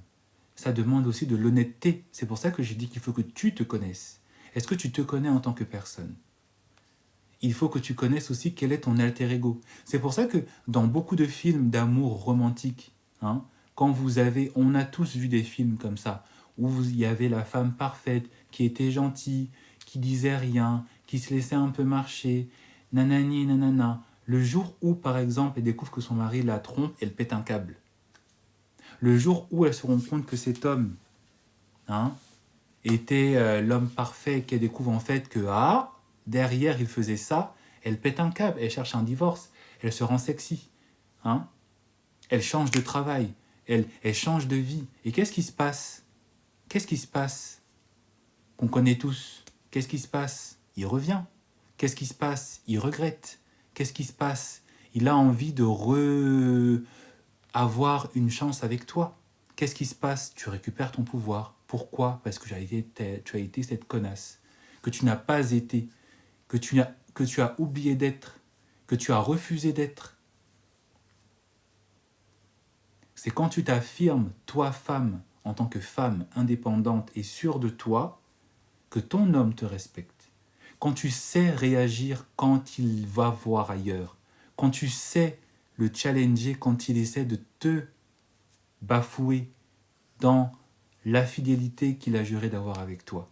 Ça demande aussi de l'honnêteté. C'est pour ça que j'ai dit qu'il faut que tu te connaisses. Est-ce que tu te connais en tant que personne? Il faut que tu connaisses aussi quel est ton alter ego. C'est pour ça que dans beaucoup de films d'amour romantique, hein, quand on a tous vu des films comme ça, où il y avait la femme parfaite, qui était gentille, qui disait rien, qui se laissait un peu marcher, nanani, nanana. Le jour où, par exemple, elle découvre que son mari la trompe, elle pète un câble. Le jour où elle se rend compte que cet homme, hein, était l'homme parfait, qu'elle découvre en fait que derrière il faisait ça, elle pète un câble, elle cherche un divorce, elle se rend sexy, hein, elle change de travail, elle change de vie. Et qu'est-ce qui se passe? Qu'est-ce qui se passe? Qu'on connaît tous. Qu'est-ce qui se passe? Il revient. Qu'est-ce qui se passe? Il regrette. Qu'est-ce qui se passe? Il a envie de avoir une chance avec toi. Qu'est-ce qui se passe? Tu récupères ton pouvoir. Pourquoi? Parce que tu as été cette connasse, que tu n'as pas été, que tu as oublié d'être, que tu as refusé d'être. C'est quand tu t'affirmes, toi femme, en tant que femme indépendante et sûre de toi, que ton homme te respecte. Quand tu sais réagir quand il va voir ailleurs, quand tu sais le challenger quand il essaie de te bafouer dans la fidélité qu'il a juré d'avoir avec toi.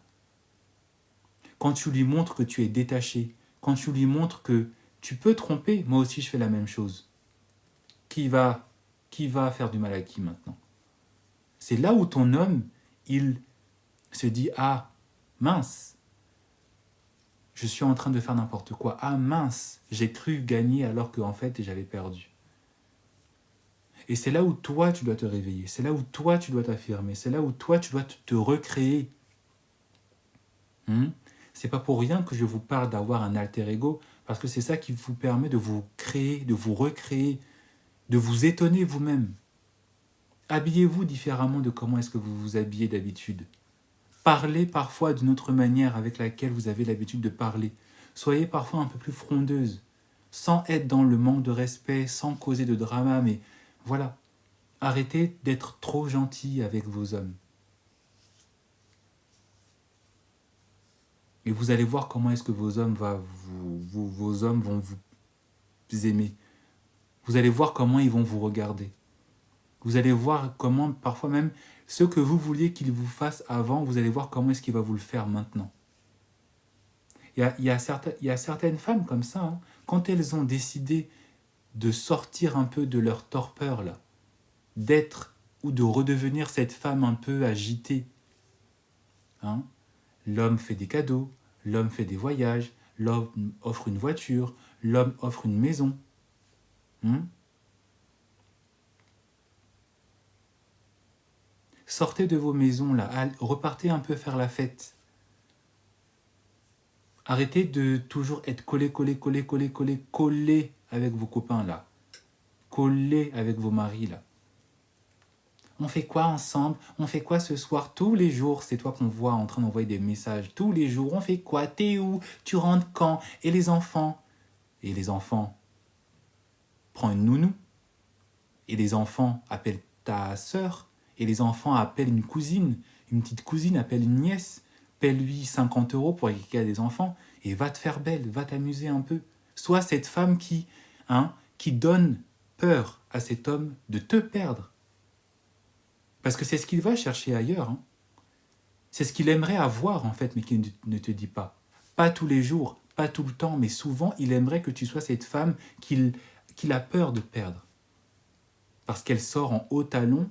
Quand tu lui montres que tu es détaché, quand tu lui montres que tu peux tromper, moi aussi je fais la même chose. Qui va faire du mal à qui maintenant? C'est là où ton homme, il se dit « Ah, mince, je suis en train de faire n'importe quoi. Ah mince, j'ai cru gagner alors qu'en fait j'avais perdu. » Et c'est là où toi tu dois te réveiller, c'est là où toi tu dois t'affirmer, c'est là où toi tu dois te recréer. C'est pas pour rien que je vous parle d'avoir un alter ego, parce que c'est ça qui vous permet de vous créer, de vous recréer, de vous étonner vous-même. Habillez-vous différemment de comment est-ce que vous vous habillez d'habitude. Parlez parfois d'une autre manière avec laquelle vous avez l'habitude de parler. Soyez parfois un peu plus frondeuse, sans être dans le manque de respect, sans causer de drama, mais voilà. Arrêtez d'être trop gentil avec vos hommes. Et vous allez voir comment est-ce que vos hommes vont vous aimer. Vous allez voir comment ils vont vous regarder. Vous allez voir comment, parfois même, ce que vous vouliez qu'ils vous fassent avant, vous allez voir comment est-ce qu'il va vous le faire maintenant. Il y a certaines femmes comme ça, hein, quand elles ont décidé de sortir un peu de leur torpeur, là, d'être ou de redevenir cette femme un peu agitée. Hein, l'homme fait des cadeaux, l'homme fait des voyages, l'homme offre une voiture, l'homme offre une maison. Sortez de vos maisons, là, repartez un peu faire la fête. Arrêtez de toujours être collé avec vos copains, là. Collé avec vos maris, là. On fait quoi ensemble? On fait quoi ce soir? Tous les jours, c'est toi qu'on voit en train d'envoyer des messages. Tous les jours, on fait quoi? T'es où? Tu rentres quand? Et les enfants? Et les enfants? Prends une nounou. Et les enfants appellent ta sœur. Et les enfants appellent une cousine. Une petite cousine appelle une nièce. Paie-lui 50 € pour qu'il y ait des enfants. Et va te faire belle, va t'amuser un peu. Sois cette femme qui donne peur à cet homme de te perdre. Parce que c'est ce qu'il va chercher ailleurs. Hein. C'est ce qu'il aimerait avoir, en fait, mais qu'il ne te dit pas. Pas tous les jours, pas tout le temps, mais souvent, il aimerait que tu sois cette femme qu'il a peur de perdre. Parce qu'elle sort en haut talon,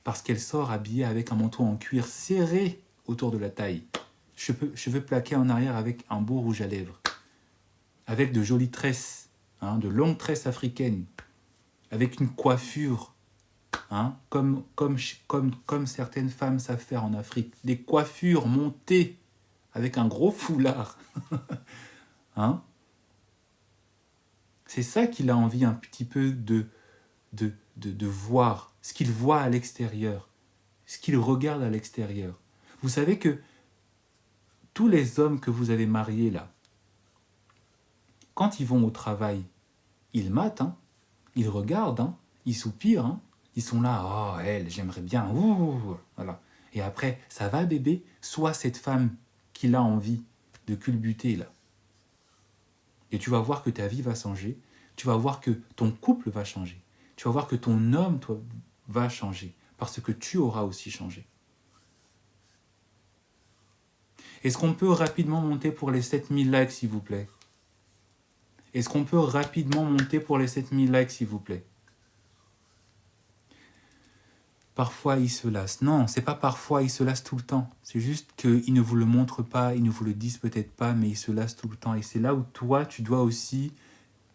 parce qu'elle sort habillée avec un manteau en cuir serré autour de la taille. Cheveux plaqués en arrière avec un beau rouge à lèvres. Avec de jolies tresses, de longues tresses africaines. Avec une coiffure. Comme certaines femmes savent faire en Afrique. Des coiffures montées avec un gros foulard. C'est ça qu'il a envie un petit peu de voir, ce qu'il voit à l'extérieur, ce qu'il regarde à l'extérieur. Vous savez que tous les hommes que vous avez mariés là, quand ils vont au travail, ils matent, ils regardent, ils soupirent, Ils sont là, oh, elle, j'aimerais bien, ouh, voilà. Et après, ça va bébé, soit cette femme qui a envie de culbuter là. Et tu vas voir que ta vie va changer, tu vas voir que ton couple va changer, tu vas voir que ton homme, toi, va changer, parce que tu auras aussi changé. Est-ce qu'on peut rapidement monter pour les 7000 likes, s'il vous plaît? Est-ce qu'on peut rapidement monter pour les 7000 likes, s'il vous plaît? Parfois, il se lasse. Non, c'est pas parfois, il se lasse tout le temps. C'est juste qu'ils ne vous le montrent pas, ils ne vous le disent peut-être pas, mais il se lasse tout le temps. Et c'est là où toi, tu dois aussi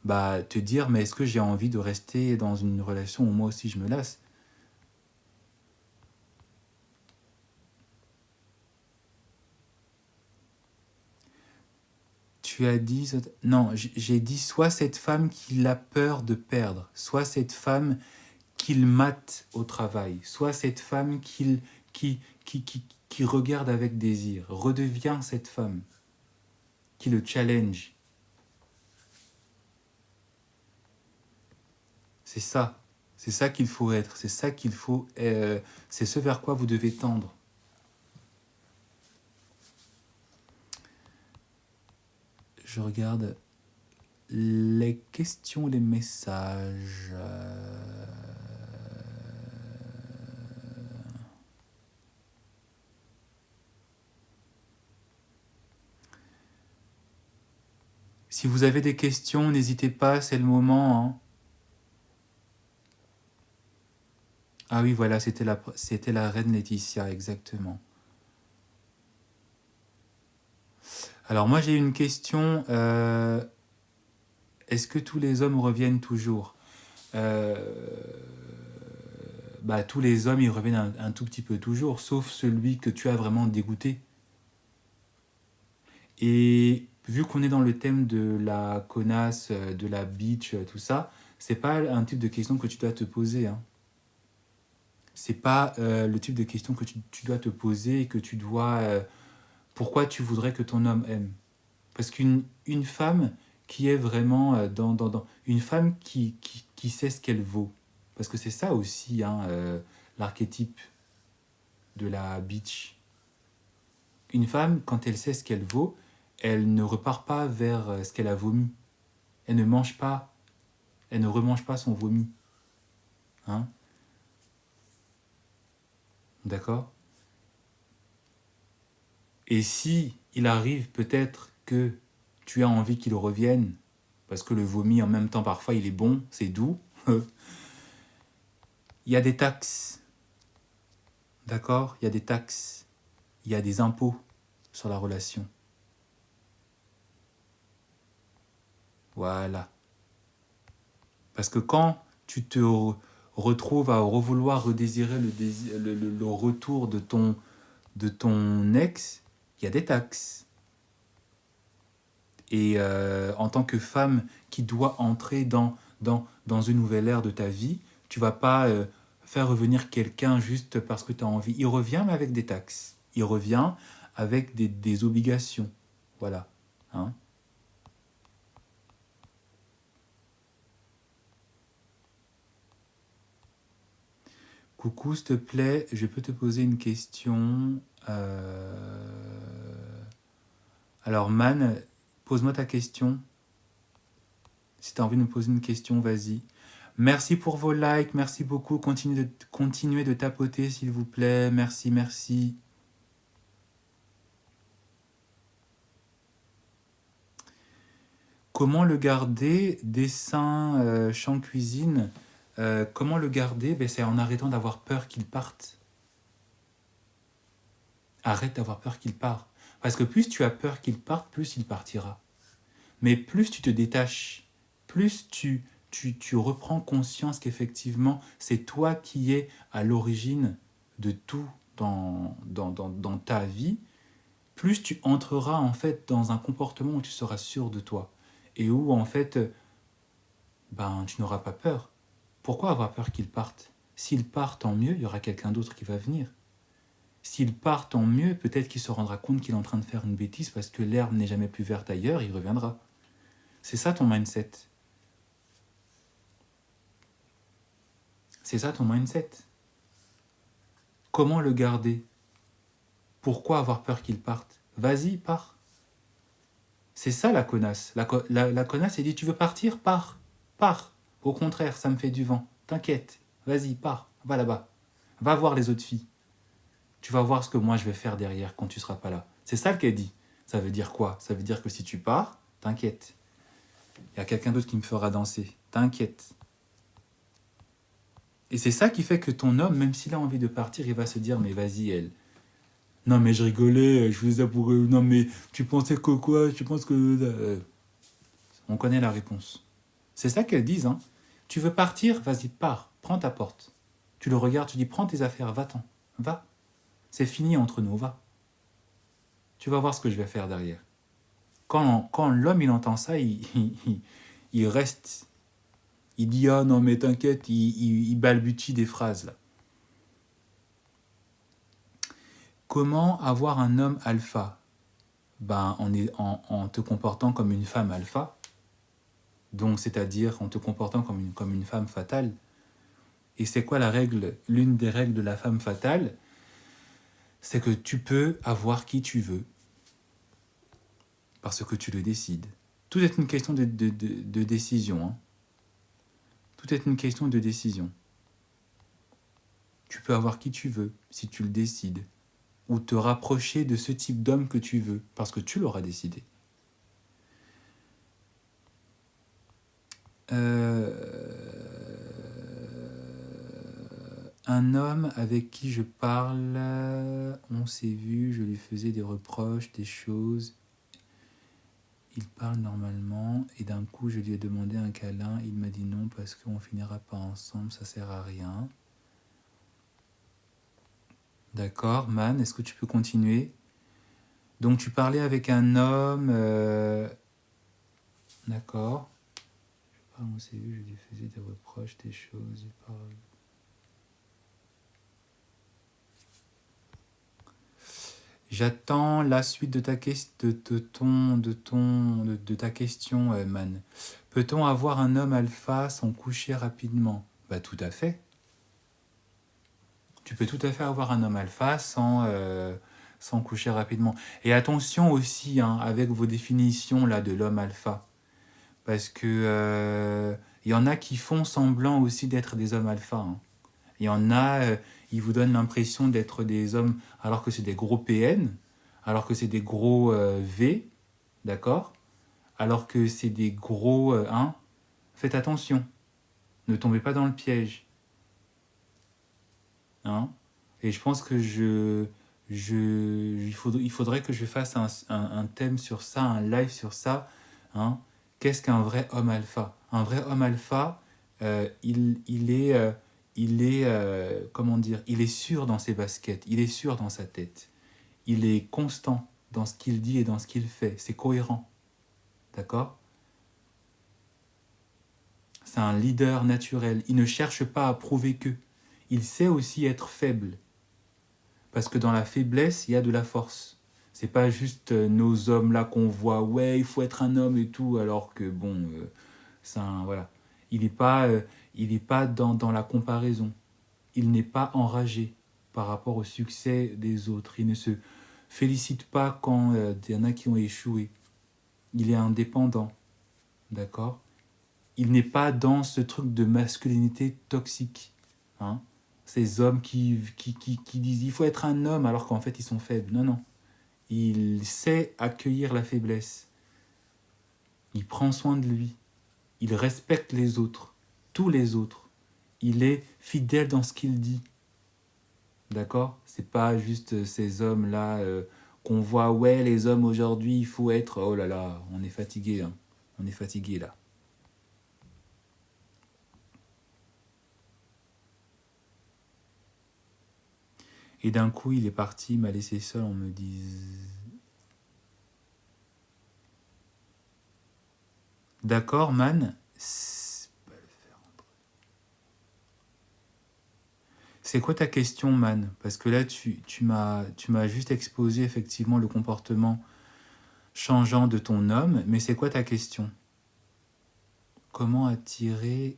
te dire, mais est-ce que j'ai envie de rester dans une relation où moi aussi je me lasse? Tu as dit... Non, j'ai dit soit cette femme qui a peur de perdre, soit cette femme qu'il mate au travail, soit cette femme qui regarde avec désir, redevient cette femme qui le challenge. C'est ça qu'il faut être, c'est ça qu'il faut, c'est ce vers quoi vous devez tendre. Je regarde les questions, les messages. Si vous avez des questions, n'hésitez pas, c'est le moment. Hein. Ah oui, voilà, c'était la reine Laetitia, exactement. Alors moi j'ai une question. Est-ce que tous les hommes reviennent toujours? Tous les hommes ils reviennent un tout petit peu toujours, sauf celui que tu as vraiment dégoûté. Et vu qu'on est dans le thème de la connasse, de la bitch, tout ça, c'est pas un type de question que tu dois te poser. Hein. C'est pas le type de question que tu dois te poser et que tu dois... pourquoi tu voudrais que ton homme aime? Parce qu'une femme qui est vraiment une femme qui sait ce qu'elle vaut, parce que c'est ça aussi hein, l'archétype de la bitch. Une femme, quand elle sait ce qu'elle vaut, elle ne repart pas vers ce qu'elle a vomi. Elle ne mange pas, elle ne remange pas son vomi. Hein? D'accord? Et si il arrive peut-être que tu as envie qu'il revienne, parce que le vomi en même temps parfois il est bon, c'est doux, il y a des taxes. D'accord? Il y a des taxes, il y a des impôts sur la relation. Voilà. Parce que quand tu te retrouves à vouloir redésirer le retour de ton ex, il y a des taxes. Et en tant que femme qui doit entrer dans une nouvelle ère de ta vie, tu vas pas faire revenir quelqu'un juste parce que tu as envie. Il revient mais avec des taxes. Il revient avec des obligations. Voilà. Hein? Coucou, s'il te plaît, je peux te poser une question. Alors, Man, pose-moi ta question. Si tu as envie de me poser une question, vas-y. Merci pour vos likes, merci beaucoup. Continuez de tapoter, s'il vous plaît. Merci, merci. Comment le garder? Dessin, chant cuisine. Comment le garder? C'est en arrêtant d'avoir peur qu'il parte. Arrête d'avoir peur qu'il parte. Parce que plus tu as peur qu'il parte, plus il partira. Mais plus tu te détaches, plus tu reprends conscience qu'effectivement, c'est toi qui es à l'origine de tout dans ta vie, plus tu entreras en fait dans un comportement où tu seras sûr de toi. Et où en fait, tu n'auras pas peur. Pourquoi avoir peur qu'il parte? S'il part, tant mieux, il y aura quelqu'un d'autre qui va venir. S'il part, tant mieux, peut-être qu'il se rendra compte qu'il est en train de faire une bêtise parce que l'herbe n'est jamais plus verte ailleurs, il reviendra. C'est ça ton mindset. C'est ça ton mindset. Comment le garder? Pourquoi avoir peur qu'il parte? Vas-y, pars. C'est ça la connasse. La connasse, elle dit, tu veux partir? Pars. Pars. Au contraire, ça me fait du vent. T'inquiète. Vas-y, pars. Va là-bas. Va voir les autres filles. Tu vas voir ce que moi je vais faire derrière quand tu seras pas là. C'est ça qu'elle dit. Ça veut dire quoi? Ça veut dire que si tu pars, t'inquiète. Il y a quelqu'un d'autre qui me fera danser. T'inquiète. Et c'est ça qui fait que ton homme, même s'il a envie de partir, il va se dire, mais vas-y, elle. Non, mais je rigolais, je faisais ça pour... Non, mais tu pensais que quoi? Tu penses que... On connaît la réponse. C'est ça qu'elles disent, hein. Tu veux partir? Vas-y, pars. Prends ta porte. Tu le regardes, tu dis, prends tes affaires, va-t'en. Va. C'est fini entre nous, va. Tu vas voir ce que je vais faire derrière. Quand l'homme, il entend ça, il reste. Il dit, ah non, mais t'inquiète, il balbutie des phrases, là. Comment avoir un homme alpha? Ben, en te comportant comme une femme alpha. Donc, c'est-à-dire en te comportant comme une femme fatale. Et c'est quoi la règle? L'une des règles de la femme fatale, c'est que tu peux avoir qui tu veux. Parce que tu le décides. Tout est une question de décision. Hein. Tout est une question de décision. Tu peux avoir qui tu veux, si tu le décides. Ou te rapprocher de ce type d'homme que tu veux, parce que tu l'auras décidé. Un homme avec qui je parle, on s'est vu, je lui faisais des reproches, des choses. Il parle normalement et d'un coup je lui ai demandé un câlin. Il m'a dit non parce qu'on finira pas ensemble, ça sert à rien. D'accord, Man, est-ce que tu peux continuer? Donc tu parlais avec un homme, d'accord. On s'est vu, je lui faisais des reproches, des choses. Il parle. J'attends la suite de ta, de ta question, Man. Peut-on avoir un homme alpha sans coucher rapidement? Bah tout à fait. Tu peux tout à fait avoir un homme alpha sans coucher rapidement. Et attention aussi hein, avec vos définitions là, de l'homme alpha. Parce que y en a qui font semblant aussi d'être des hommes alpha. Hein. Il y en a, ils vous donnent l'impression d'être des hommes alors que c'est des gros PN, alors que c'est des gros V, d'accord? Alors que c'est des gros 1. Faites attention, ne tombez pas dans le piège. Hein? Et je pense que il faudrait que je fasse un thème sur ça, un live sur ça. Hein? Qu'est-ce qu'un vrai homme alpha? Un vrai homme alpha, il est comment dire, il est sûr dans ses baskets, il est sûr dans sa tête. Il est constant dans ce qu'il dit et dans ce qu'il fait. C'est cohérent. D'accord? C'est un leader naturel. Il ne cherche pas à prouver que. Il sait aussi être faible. Parce que dans la faiblesse, il y a de la force. C'est pas juste nos hommes là qu'on voit, ouais, il faut être un homme et tout, alors que bon, voilà. Il n'est pas dans la comparaison. Il n'est pas enragé par rapport au succès des autres. Il ne se félicite pas quand il y en a qui ont échoué. Il est indépendant, d'accord? Il n'est pas dans ce truc de masculinité toxique. Hein? Ces hommes qui disent il faut être un homme alors qu'en fait ils sont faibles. Non, non. Il sait accueillir la faiblesse. Il prend soin de lui. Il respecte les autres, tous les autres. Il est fidèle dans ce qu'il dit. D'accord? C'est pas juste ces hommes-là qu'on voit, ouais, les hommes aujourd'hui, il faut être... Oh là là, on est fatigué. Hein. On est fatigué là. Et d'un coup, il est parti, il m'a laissé seul, on me dit... D'accord, man. C'est quoi ta question, man? Parce que là, tu m'as juste exposé effectivement le comportement changeant de ton homme, mais c'est quoi ta question? Comment attirer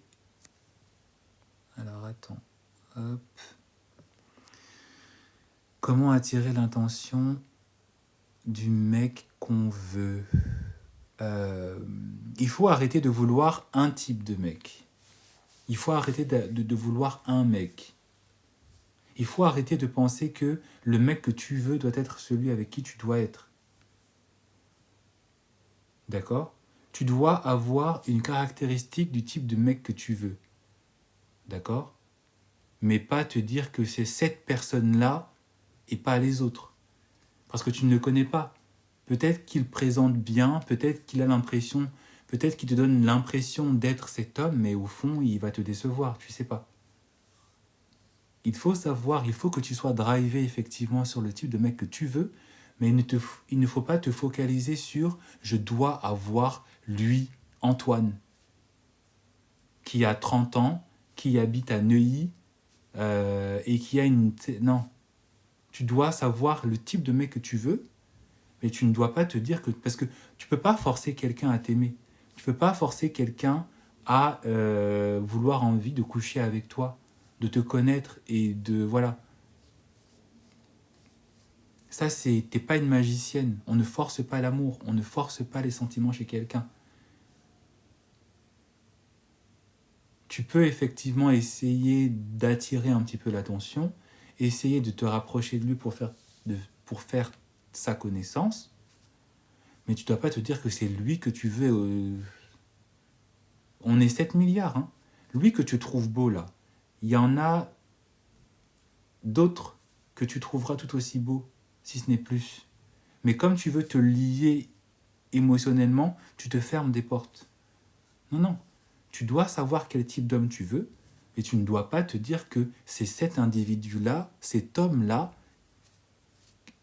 Alors, attends. Hop. Comment attirer l'attention du mec qu'on veut? Il faut arrêter de vouloir un type de mec. Il faut arrêter de vouloir un mec. Il faut arrêter de penser que le mec que tu veux doit être celui avec qui tu dois être. D'accord? Tu dois avoir une caractéristique du type de mec que tu veux. D'accord? Mais pas te dire que c'est cette personne-là et pas les autres. Parce que tu ne le connais pas. Peut-être qu'il présente bien, peut-être qu'il a l'impression, peut-être qu'il te donne l'impression d'être cet homme, mais au fond, il va te décevoir, tu sais pas. Il faut savoir, il faut que tu sois drivé effectivement sur le type de mec que tu veux, mais il ne faut pas te focaliser sur « je dois avoir lui, Antoine, qui a 30 ans, qui habite à Neuilly et qui a une... » Non, tu dois savoir le type de mec que tu veux, mais tu ne dois pas te dire que... Parce que tu ne peux pas forcer quelqu'un à t'aimer. Tu ne peux pas forcer quelqu'un à vouloir envie de coucher avec toi, de te connaître et de... Voilà. Ça, t'es pas une magicienne. On ne force pas l'amour. On ne force pas les sentiments chez quelqu'un. Tu peux effectivement essayer d'attirer un petit peu l'attention, essayer de te rapprocher de lui pour faire sa connaissance, mais tu ne dois pas te dire que c'est lui que tu veux. On est 7 milliards. Hein. Lui que tu trouves beau, là, il y en a d'autres que tu trouveras tout aussi beau, si ce n'est plus. Mais comme tu veux te lier émotionnellement, tu te fermes des portes. Non, non. Tu dois savoir quel type d'homme tu veux, et tu ne dois pas te dire que c'est cet individu-là, cet homme-là,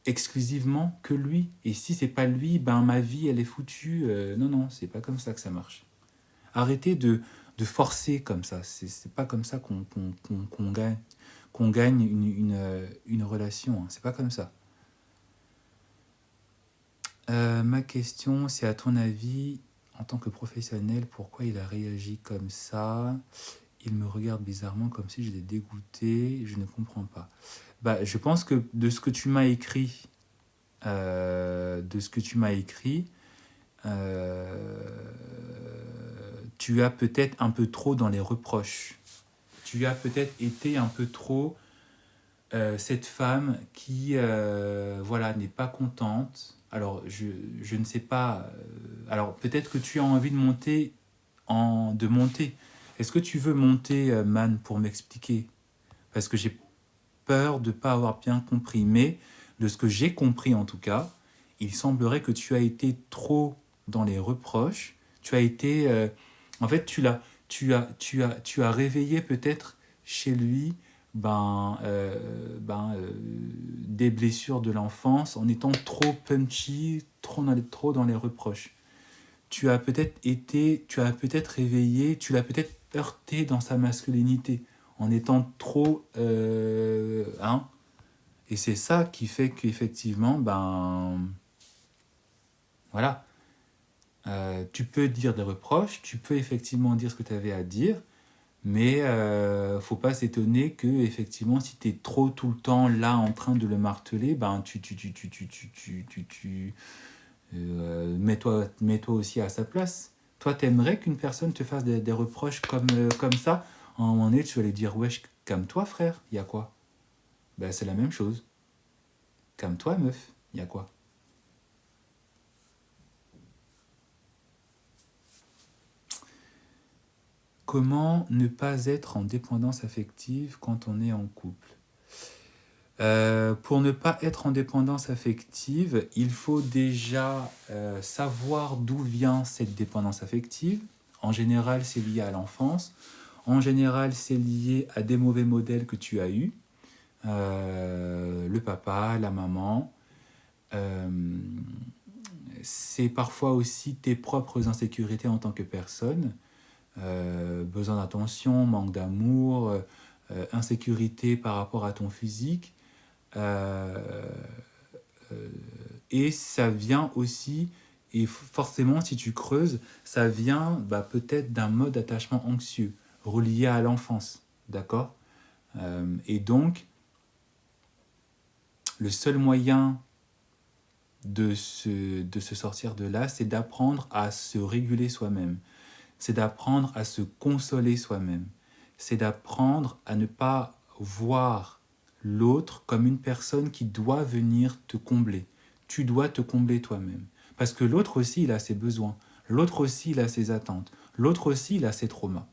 exclusivement que lui. Et si c'est pas lui, ben ma vie, elle est foutue. Non, non, c'est pas comme ça que ça marche. Arrêtez de forcer comme ça. C'est pas comme ça qu'on gagne une relation. Hein. C'est pas comme ça. Ma question, c'est à ton avis, en tant que professionnel, pourquoi il a réagi comme ça? Il me regarde bizarrement comme si je l'ai dégoûté. Je ne comprends pas. Bah, je pense que de ce que tu m'as écrit, tu as peut-être un peu trop dans les reproches. Tu as peut-être été un peu trop cette femme qui voilà, n'est pas contente. Alors, je ne sais pas. Alors, peut-être que tu as envie de monter. Est-ce que tu veux monter, Man, pour m'expliquer? Parce que j'ai peur de ne pas avoir bien compris. Mais de ce que j'ai compris, en tout cas, il semblerait que tu as été trop dans les reproches. Tu as été... en fait, tu as réveillé peut-être chez lui des blessures de l'enfance en étant trop punchy, trop dans les reproches. Tu as peut-être réveillé, tu l'as peut-être heurté dans sa masculinité en étant trop... et c'est ça qui fait qu'effectivement, voilà, tu peux dire des reproches, tu peux effectivement dire ce que tu avais à dire, mais faut pas s'étonner que effectivement, si tu es trop tout le temps là en train de le marteler, mets-toi aussi à sa place. Toi, t'aimerais qu'une personne te fasse des reproches comme ça. À un moment donné, tu vas lui dire, wesh, calme-toi, frère, il y a quoi? Ben, c'est la même chose. Calme-toi, meuf, il y a quoi? Comment ne pas être en dépendance affective quand on est en couple? Pour ne pas être en dépendance affective, il faut déjà savoir d'où vient cette dépendance affective. En général, c'est lié à l'enfance. En général, c'est lié à des mauvais modèles que tu as eus. Le papa, la maman. C'est parfois aussi tes propres insécurités en tant que personne. Besoin d'attention, manque d'amour, insécurité par rapport à ton physique. Et ça vient aussi, et forcément si tu creuses, ça vient peut-être d'un mode d'attachement anxieux, relié à l'enfance. d'accord? Et donc, le seul moyen de se sortir de là, c'est d'apprendre à se réguler soi-même. C'est d'apprendre à se consoler soi-même. C'est d'apprendre à ne pas voir l'autre comme une personne qui doit venir te combler. Tu dois te combler toi-même. Parce que l'autre aussi, il a ses besoins. L'autre aussi, il a ses attentes. L'autre aussi, il a ses traumas.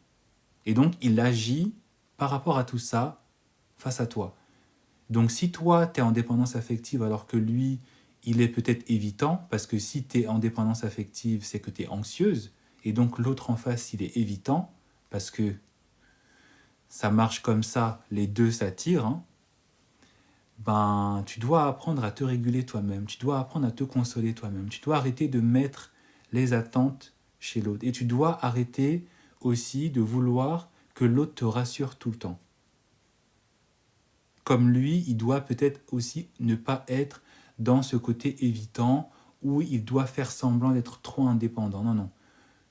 Et donc, il agit par rapport à tout ça face à toi. Donc, si toi, tu es en dépendance affective alors que lui, il est peut-être évitant, parce que si tu es en dépendance affective, c'est que tu es anxieuse, et donc l'autre en face, il est évitant, parce que ça marche comme ça, les deux s'attirent, hein, ben, tu dois apprendre à te réguler toi-même, tu dois apprendre à te consoler toi-même, tu dois arrêter de mettre les attentes chez l'autre, et tu dois arrêter aussi de vouloir que l'autre te rassure tout le temps. Comme lui, il doit peut-être aussi ne pas être dans ce côté évitant où il doit faire semblant d'être trop indépendant. Non, non.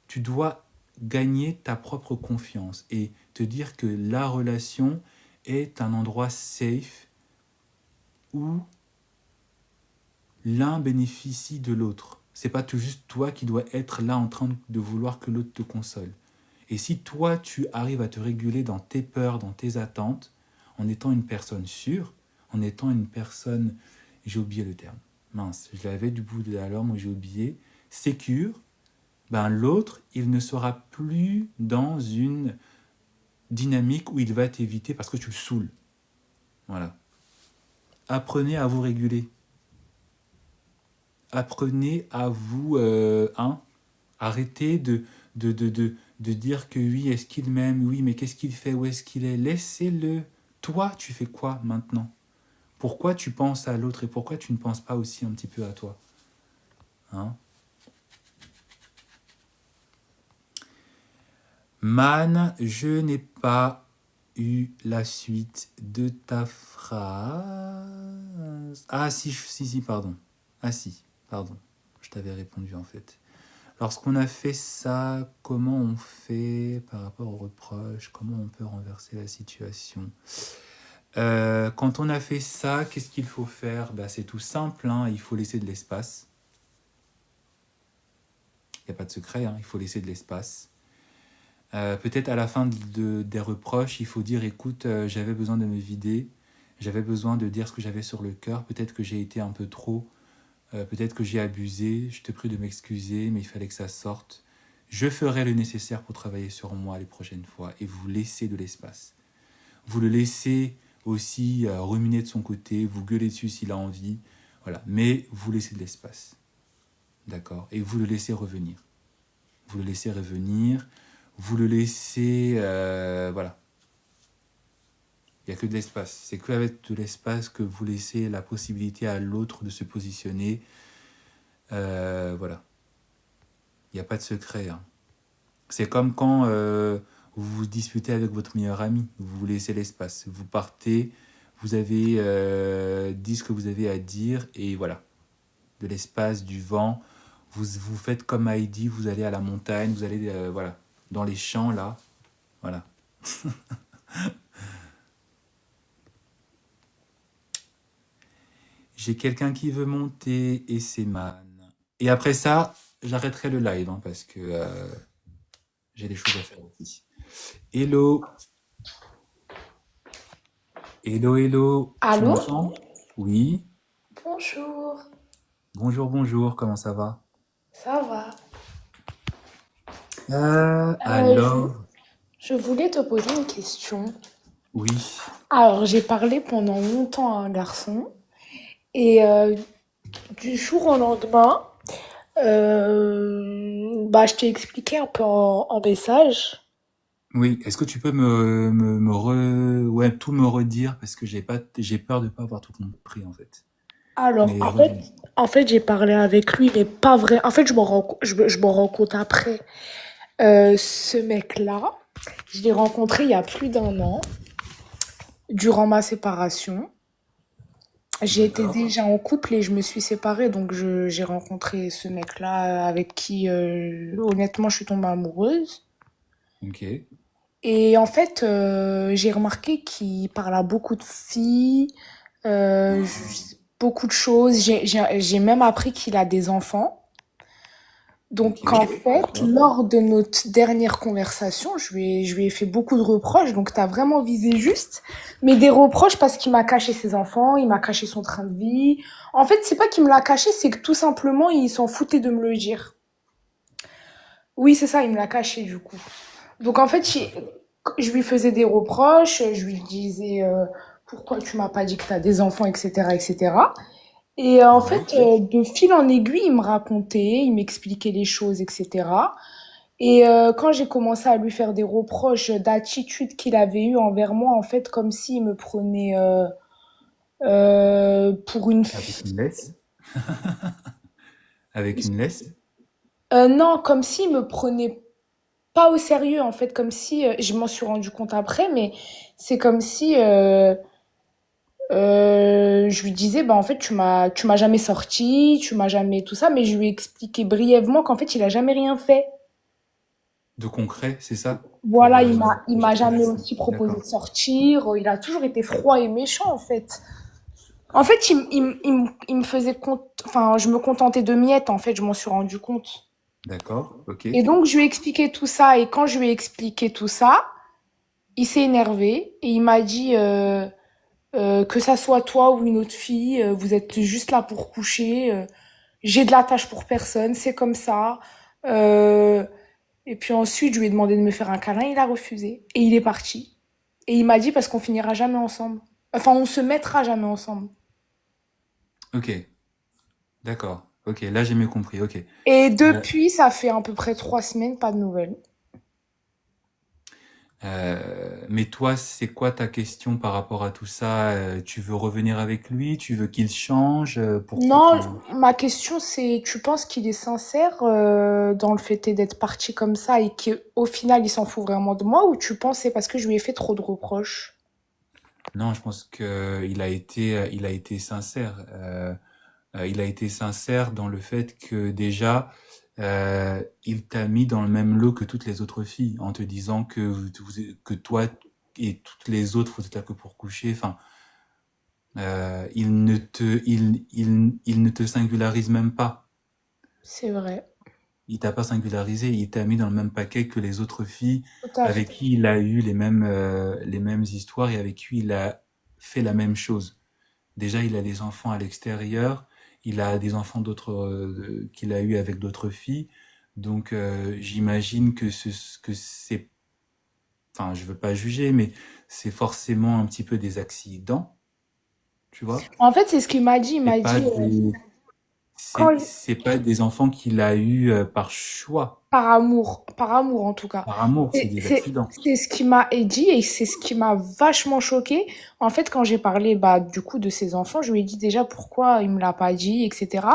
Tu dois gagner ta propre confiance et te dire que la relation est un endroit safe où l'un bénéficie de l'autre. C'est pas tout juste toi qui dois être là en train de vouloir que l'autre te console. Et si toi, tu arrives à te réguler dans tes peurs, dans tes attentes, en étant une personne sûre, en étant une personne, j'ai oublié le terme, mince, je l'avais du bout de la langue, j'ai oublié, sécure, ben l'autre, il ne sera plus dans une dynamique où il va t'éviter parce que tu le saoules. Voilà. Apprenez à vous réguler. Apprenez à vous, arrêtez de dire que oui, est-ce qu'il m'aime? Oui, mais qu'est-ce qu'il fait? Où est-ce qu'il est? Laissez-le. Toi, tu fais quoi maintenant? Pourquoi tu penses à l'autre et pourquoi tu ne penses pas aussi un petit peu à toi? Hein? Man, je n'ai pas eu la suite de ta phrase. Ah si, si, pardon. Ah si, pardon. Je t'avais répondu en fait. Lorsqu'on a fait ça, comment on fait par rapport aux reproches? Comment on peut renverser la situation? Quand on a fait ça, qu'est-ce qu'il faut faire? Bah, c'est tout simple, hein, il faut laisser de l'espace. Il n'y a pas de secret, hein, il faut laisser de l'espace. Peut-être à la fin des reproches, il faut dire, écoute, j'avais besoin de me vider, j'avais besoin de dire ce que j'avais sur le cœur, peut-être que j'ai été un peu trop, peut-être que j'ai abusé, je te prie de m'excuser, mais il fallait que ça sorte. Je ferai le nécessaire pour travailler sur moi les prochaines fois, et vous laissez de l'espace. Vous le laissez aussi ruminer de son côté, vous gueulez dessus s'il a envie, voilà, mais vous laissez de l'espace, d'accord? Et vous le laissez revenir. Vous le laissez revenir, vous le laissez, voilà. Il n'y a que de l'espace. C'est qu'avec de l'espace que vous laissez la possibilité à l'autre de se positionner. Voilà. Il n'y a pas de secret, hein. C'est comme quand vous vous disputez avec votre meilleur ami. Vous vous laissez l'espace. Vous partez, vous avez dit ce que vous avez à dire et voilà. De l'espace, du vent. Vous faites comme Heidi, vous allez à la montagne, vous allez voilà, dans les champs là. Voilà. J'ai quelqu'un qui veut monter et c'est Man. Et après ça, j'arrêterai le live hein, parce que j'ai des choses à faire aussi. Hello. Hello, hello. Tu Allô? m'entends? Oui. Bonjour, Bonjour, bonjour. Comment ça va? ça va. Euh, je, vou- Alors, je voulais te poser une question. oui. Alors, j'ai parlé pendant longtemps à un garçon et du jour au lendemain, bah, je t'ai expliqué un peu en message. Oui. Est-ce que tu peux ouais, tout me redire parce que j'ai peur de pas avoir tout compris en fait. Alors, Mais redis-moi. en fait, j'ai parlé avec lui, mais pas vrai. En fait, je m'en rends compte après. Ce mec-là, je l'ai rencontré il y a plus d'un an, durant ma séparation. J'étais D'accord. déjà en couple et je me suis séparée, donc j'ai rencontré ce mec-là avec qui, honnêtement, je suis tombée amoureuse. Ok. Et en fait, j'ai remarqué qu'il parle à beaucoup de filles, beaucoup de choses. J'ai même appris qu'il a des enfants. Ok, Donc, en fait, d'accord. lors de notre dernière conversation, je lui ai fait beaucoup de reproches. Donc, tu as vraiment visé juste. Mais des reproches parce qu'il m'a caché ses enfants, il m'a caché son train de vie. En fait, c'est pas qu'il me l'a caché, c'est que tout simplement, il s'en foutait de me le dire. Oui, c'est ça, il me l'a caché du coup. Donc, en fait, D'accord. je lui faisais des reproches, je lui disais pourquoi tu m'as pas dit que tu as des enfants, etc., etc. Et en Ouais. fait, de fil en aiguille, il me racontait, il m'expliquait les choses, etc. Et quand j'ai commencé à lui faire des reproches d'attitude qu'il avait eu envers moi, en fait, comme s'il me prenait pour une Avec fille. une laisse. Avec une laisse. Non, comme s'il me prenait pas au sérieux, en fait, comme si, je m'en suis rendu compte après, mais c'est comme si je lui disais, bah en fait, tu m'as jamais sorti, tu m'as jamais tout ça, mais je lui ai expliqué brièvement qu'en fait, il a jamais rien fait. De concret, c'est ça? Pour Voilà, il m'a jamais justifier. aussi proposé de D'accord. sortir. Il a toujours été froid et méchant, en fait. En fait, il me faisait compte, enfin, je me contentais de miettes, en fait, je m'en suis rendu compte. D'accord. Ok. Et donc, je lui ai expliqué tout ça, et quand je lui ai expliqué tout ça, il s'est énervé, et il m'a dit, que ça soit toi ou une autre fille, vous êtes juste là pour coucher, j'ai de la tâche pour personne, c'est comme ça. Euh, et puis ensuite, je lui ai demandé de me faire un câlin, il a refusé. Et il est parti. Et il m'a dit parce qu'on finira jamais ensemble. Enfin, on se mettra jamais ensemble. Ok. D'accord. Ok. Là, j'ai mieux compris. Ok. Et Euh, depuis, ça fait à peu près 3 semaines, pas de nouvelles. mais toi, c'est quoi ta question par rapport à tout ça? Tu veux revenir avec lui? Tu veux qu'il change? Pourquoi? Non, Enfin, ma question c'est, tu penses qu'il est sincère dans le fait d'être parti comme ça et qu'au final il s'en fout vraiment de moi ou tu penses c'est parce que je lui ai fait trop de reproches? non, je pense que il a été sincère. Il a été sincère dans le fait que déjà, il t'a mis dans le même lot que toutes les autres filles, en te disant que toi et toutes les autres, vous êtes là que pour coucher. Enfin, il ne te singularise même pas. C'est vrai, Il t'a pas singularisé, il t'a mis dans le même paquet que les autres filles tout à avec fait. qui il a eu les mêmes histoires et avec qui il a fait la même chose. Déjà, il a des enfants à l'extérieur, il a des enfants qu'il a eu avec d'autres filles. Donc, j'imagine que c'est, enfin, je veux pas juger, mais c'est forcément un petit peu des accidents, tu vois. En fait, c'est ce qu'il m'a dit. Il C'est m'a pas dit, des, quand, c'est pas des enfants qu'il a eu par choix, par amour en tout cas. par amour, c'est des accidents. C'est ce qui m'a dit et c'est ce qui m'a vachement choqué. En fait, quand j'ai parlé bah, du coup de ses enfants, je lui ai dit déjà pourquoi il me l'a pas dit, etc.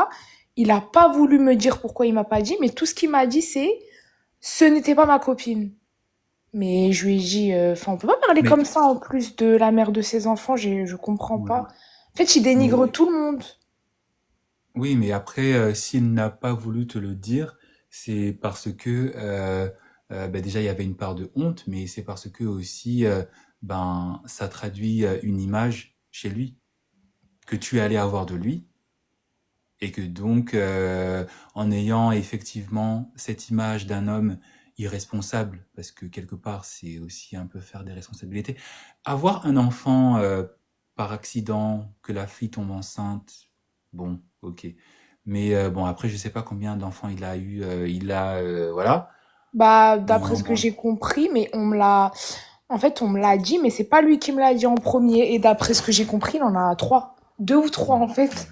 Il a pas voulu me dire pourquoi il m'a pas dit, mais tout ce qu'il m'a dit c'est ce n'était pas ma copine. Mais je lui ai dit, enfin, on peut pas parler Mais, comme ça en plus de la mère de ses enfants, je comprends pas. ouais. En fait, il dénigre Mais tout le monde. oui, mais après, s'il n'a pas voulu te le dire, c'est parce que bah, déjà il y avait une part de honte, mais c'est parce que aussi ben ça traduit une image chez lui que tu allais avoir de lui et que donc en ayant effectivement cette image d'un homme irresponsable, parce que quelque part c'est aussi un peu faire des responsabilités, avoir un enfant par accident, que la fille tombe enceinte, bon, ok. Mais bon, après, je sais pas combien d'enfants il a eu. Voilà. Bah, d'après ce que Ben, j'ai compris, mais en fait, on me l'a dit, mais c'est pas lui qui me l'a dit en premier. Et d'après ce que j'ai compris, il en a trois. Deux ou trois, en fait.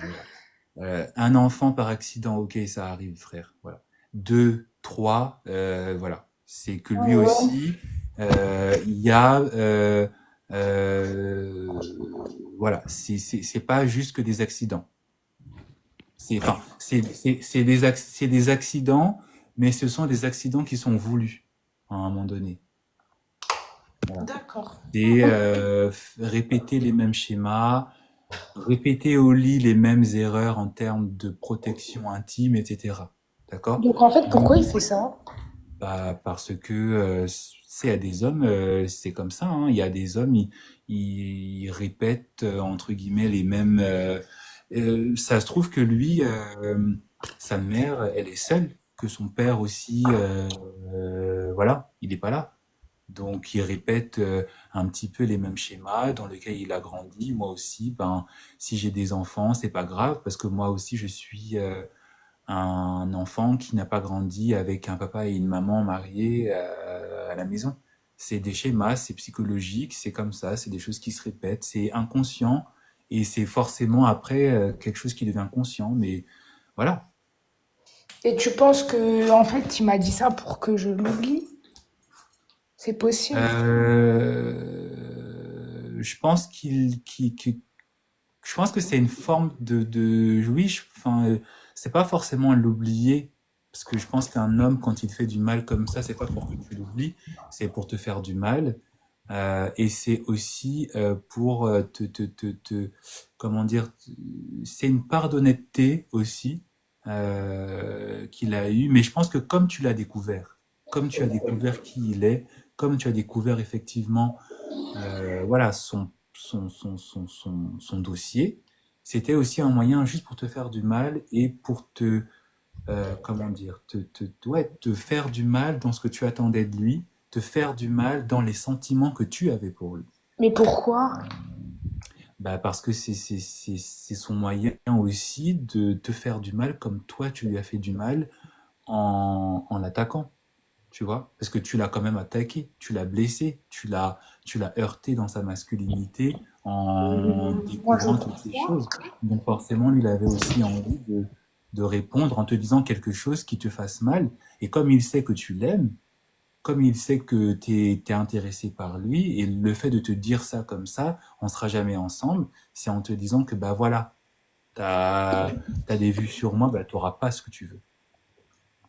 voilà. Un enfant par accident, ok, ça arrive, frère. Voilà. Deux, trois, voilà. C'est que lui aussi, il y a, voilà. C'est pas juste que des accidents. Enfin, c'est des accidents, mais ce sont des accidents qui sont voulus à un moment donné. Voilà. D'accord. C'est répéter les mêmes schémas, répéter au lit les mêmes erreurs en termes de protection intime, etc. D'accord? Donc, en fait, Donc, pourquoi il fait ça? Bah, parce que c'est à des hommes, c'est comme ça, hein. Il y a des hommes, ils répètent entre guillemets les mêmes. Ça se trouve que lui, sa mère, elle est seule, que son père aussi, voilà, il n'est pas là. Donc il répète un petit peu les mêmes schémas dans lesquels il a grandi. Moi aussi, ben si j'ai des enfants, c'est pas grave parce que moi aussi je suis un enfant qui n'a pas grandi avec un papa et une maman mariés à la maison. C'est des schémas, c'est psychologique, c'est comme ça, c'est des choses qui se répètent, c'est inconscient et c'est forcément après quelque chose qui devient conscient. Mais voilà. Et tu penses que, en fait, il m'a dit ça pour que je l'oublie? C'est possible. Je pense je pense que c'est une forme oui, enfin, c'est pas forcément l'oublier, parce que je pense qu'un homme, quand il fait du mal comme ça, c'est pas pour que tu l'oublies, c'est pour te faire du mal, et c'est aussi pour comment dire, c'est une part d'honnêteté aussi qu'il a eu, mais je pense que comme tu as découvert qui il est, comme tu as découvert effectivement voilà, son dossier, c'était aussi un moyen juste pour te faire du mal et pour comment dire, ouais, te faire du mal dans ce que tu attendais de lui, te faire du mal dans les sentiments que tu avais pour lui. Mais pourquoi? Bah parce que c'est son moyen aussi de te faire du mal comme toi tu lui as fait du mal en l'attaquant. Tu vois, parce que tu l'as quand même attaqué, tu l'as blessé, tu l'as heurté dans sa masculinité en Moi, je découvrant toutes trouve ces pas. choses. Donc forcément, lui, il avait aussi envie de répondre en te disant quelque chose qui te fasse mal. Et comme il sait que tu l'aimes, comme il sait que t'es intéressé par lui, et le fait de te dire ça comme ça, on sera jamais ensemble, c'est en te disant que bah voilà, t'as des vues sur moi, bah t'auras pas ce que tu veux.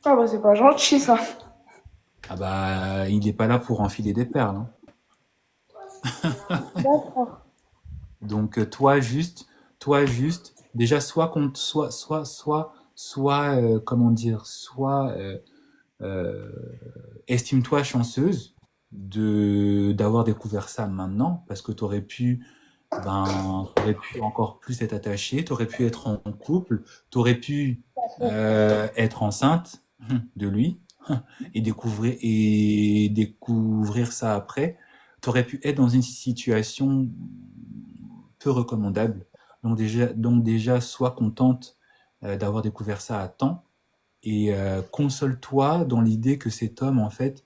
Ah bah c'est pas gentil ça. Ah bah il est pas là pour enfiler des perles, hein. D'accord. Donc toi juste, déjà soit comment dire, euh, estime-toi chanceuse de d'avoir découvert ça maintenant, parce que t'aurais pu encore plus être attachée, t'aurais pu être en couple, t'aurais pu être enceinte de lui et découvrir ça après. T'aurais pu être dans une situation peu recommandable. Donc déjà, sois contente d'avoir découvert ça à temps et console-toi dans l'idée que cet homme, en fait,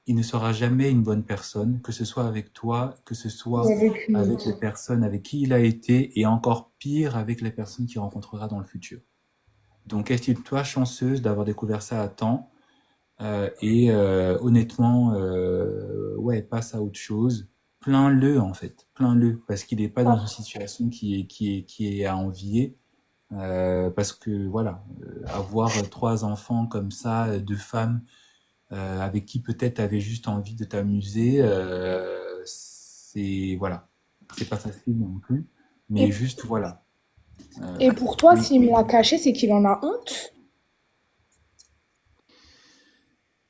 il ne sera jamais une bonne personne, que ce soit avec toi, que ce Et soit avec une avec les autre. personnes avec qui il a été, et encore pire avec les personnes qu'il rencontrera dans le futur. Donc estime-toi chanceuse d'avoir découvert ça à temps, et honnêtement, ouais, passe à autre chose. Plains-le en fait, plains-le parce qu'il n'est pas dans une situation qui est à envier. Parce que voilà, avoir trois enfants comme ça, deux femmes avec qui peut-être tu avais juste envie de t'amuser, c'est voilà, c'est pas facile non plus, mais Et, juste voilà. Euh, et pour toi, oui. s'il me l'a caché, c'est qu'il en a honte?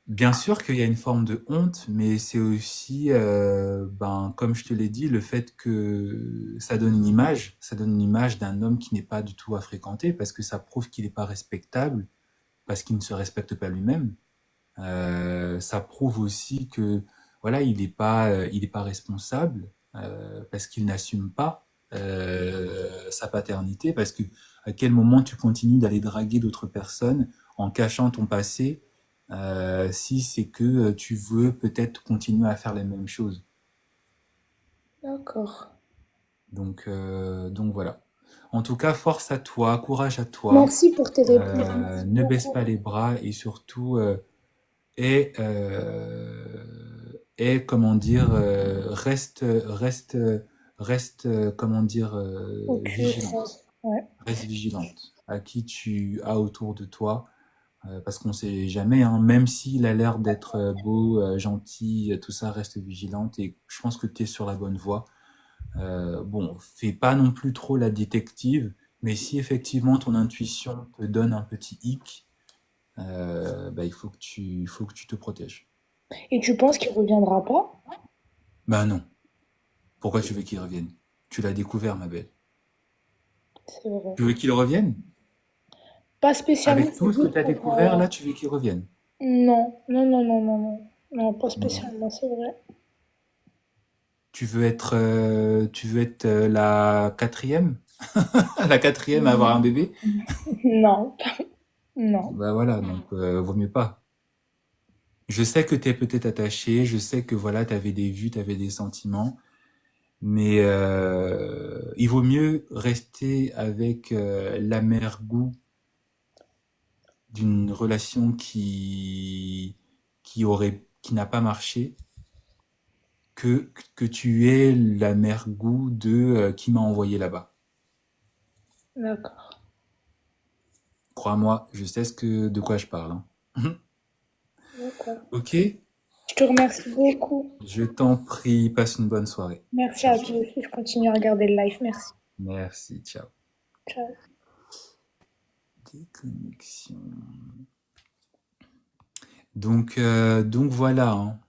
Bien sûr qu'il y a une forme de honte, mais c'est aussi, ben, comme je te l'ai dit, le fait que ça donne une image d'un homme qui n'est pas du tout à fréquenter, parce que ça prouve qu'il n'est pas respectable, parce qu'il ne se respecte pas lui-même. Ça prouve aussi que voilà, il est pas responsable parce qu'il n'assume pas sa paternité. Parce que à quel moment tu continues d'aller draguer d'autres personnes en cachant ton passé si c'est que tu veux peut-être continuer à faire les mêmes choses. D'accord. Donc voilà. En tout cas, force à toi, courage à toi. Merci pour tes réponses. Merci Ne baisse beaucoup. pas les bras et surtout et comment dire, reste, comment dire, Ok, vigilante. ouais. Reste vigilante à qui tu as autour de toi, parce qu'on sait jamais, hein, même s'il a l'air d'être beau, gentil, tout ça, reste vigilante et je pense que tu es sur la bonne voie. Bon, fais pas non plus trop la détective, mais si effectivement ton intuition te donne un petit hic, bah, il faut que tu te protèges. Et tu penses qu'il reviendra pas? Bah non. Pourquoi tu veux qu'il revienne? Tu l'as découvert, ma belle. C'est vrai. Tu veux qu'il revienne? Pas spécialement, Avec c'est tout ce que juste tu as pour... découvert, là, tu veux qu'il revienne? Non, non, non, non, non, non. Non, pas Non. spécialement, c'est vrai. Tu veux être la quatrième? La quatrième à avoir un bébé? Non, non. Bah voilà, donc vaut mieux pas. Je sais que tu es peut-être attaché, je sais que voilà, tu avais des vues, tu avais des sentiments, mais il vaut mieux rester avec l'amer-goût d'une relation qui n'a pas marché que tu aies l'amer-goût de qui m'a envoyé là-bas. D'accord. Crois-moi, je sais de quoi je parle, hein. D'accord. Ok? Je te remercie beaucoup. Je t'en prie, passe une bonne soirée. Merci Ciao. à toi aussi. Je continue à regarder le live. Merci. Merci, ciao. Ciao. Déconnexion. Donc voilà, hein.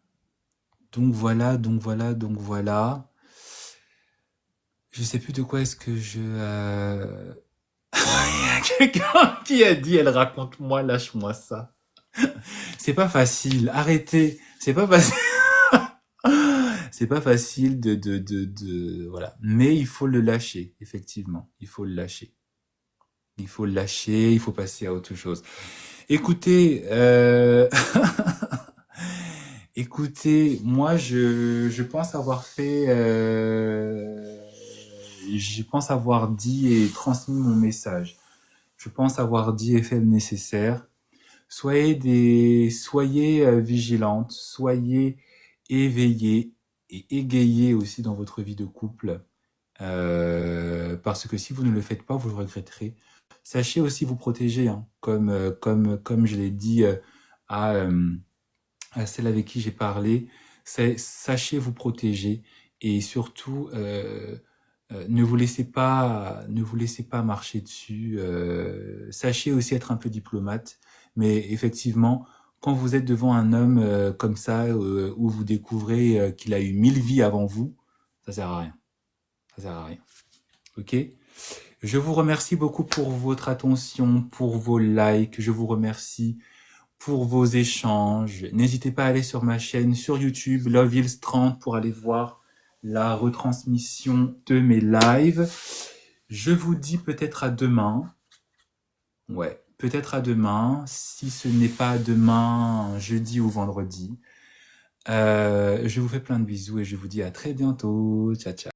Donc voilà. Je sais plus de quoi est-ce que je... Il y a quelqu'un qui a dit, elle raconte-moi, lâche-moi ça. C'est pas facile, arrêtez. C'est pas facile. C'est pas facile voilà. Mais il faut le lâcher, effectivement. Il faut le lâcher. Il faut le lâcher, il faut passer à autre chose. Écoutez, écoutez, moi je pense avoir fait, je pense avoir dit et transmis mon message. Je pense avoir dit et fait le nécessaire. Soyez vigilantes, soyez éveillées et égayées aussi dans votre vie de couple, parce que si vous ne le faites pas, vous le regretterez. Sachez aussi vous protéger, hein, comme je l'ai dit à, euh, à celle avec qui j'ai parlé. Sachez vous protéger et surtout ne vous laissez pas marcher dessus. Sachez aussi être un peu diplomate, mais effectivement, quand vous êtes devant un homme comme ça, où vous découvrez qu'il a eu 1000 vies avant vous, ça sert à rien. Ça sert à rien. Ok? Je vous remercie beaucoup pour votre attention, pour vos likes. Je vous remercie pour vos échanges. N'hésitez pas à aller sur ma chaîne sur YouTube, Love Hills 30, pour aller voir la retransmission de mes lives. Je vous dis peut-être à demain. Ouais, peut-être à demain. Si ce n'est pas demain, jeudi ou vendredi. Je vous fais plein de bisous et je vous dis à très bientôt. Ciao, ciao.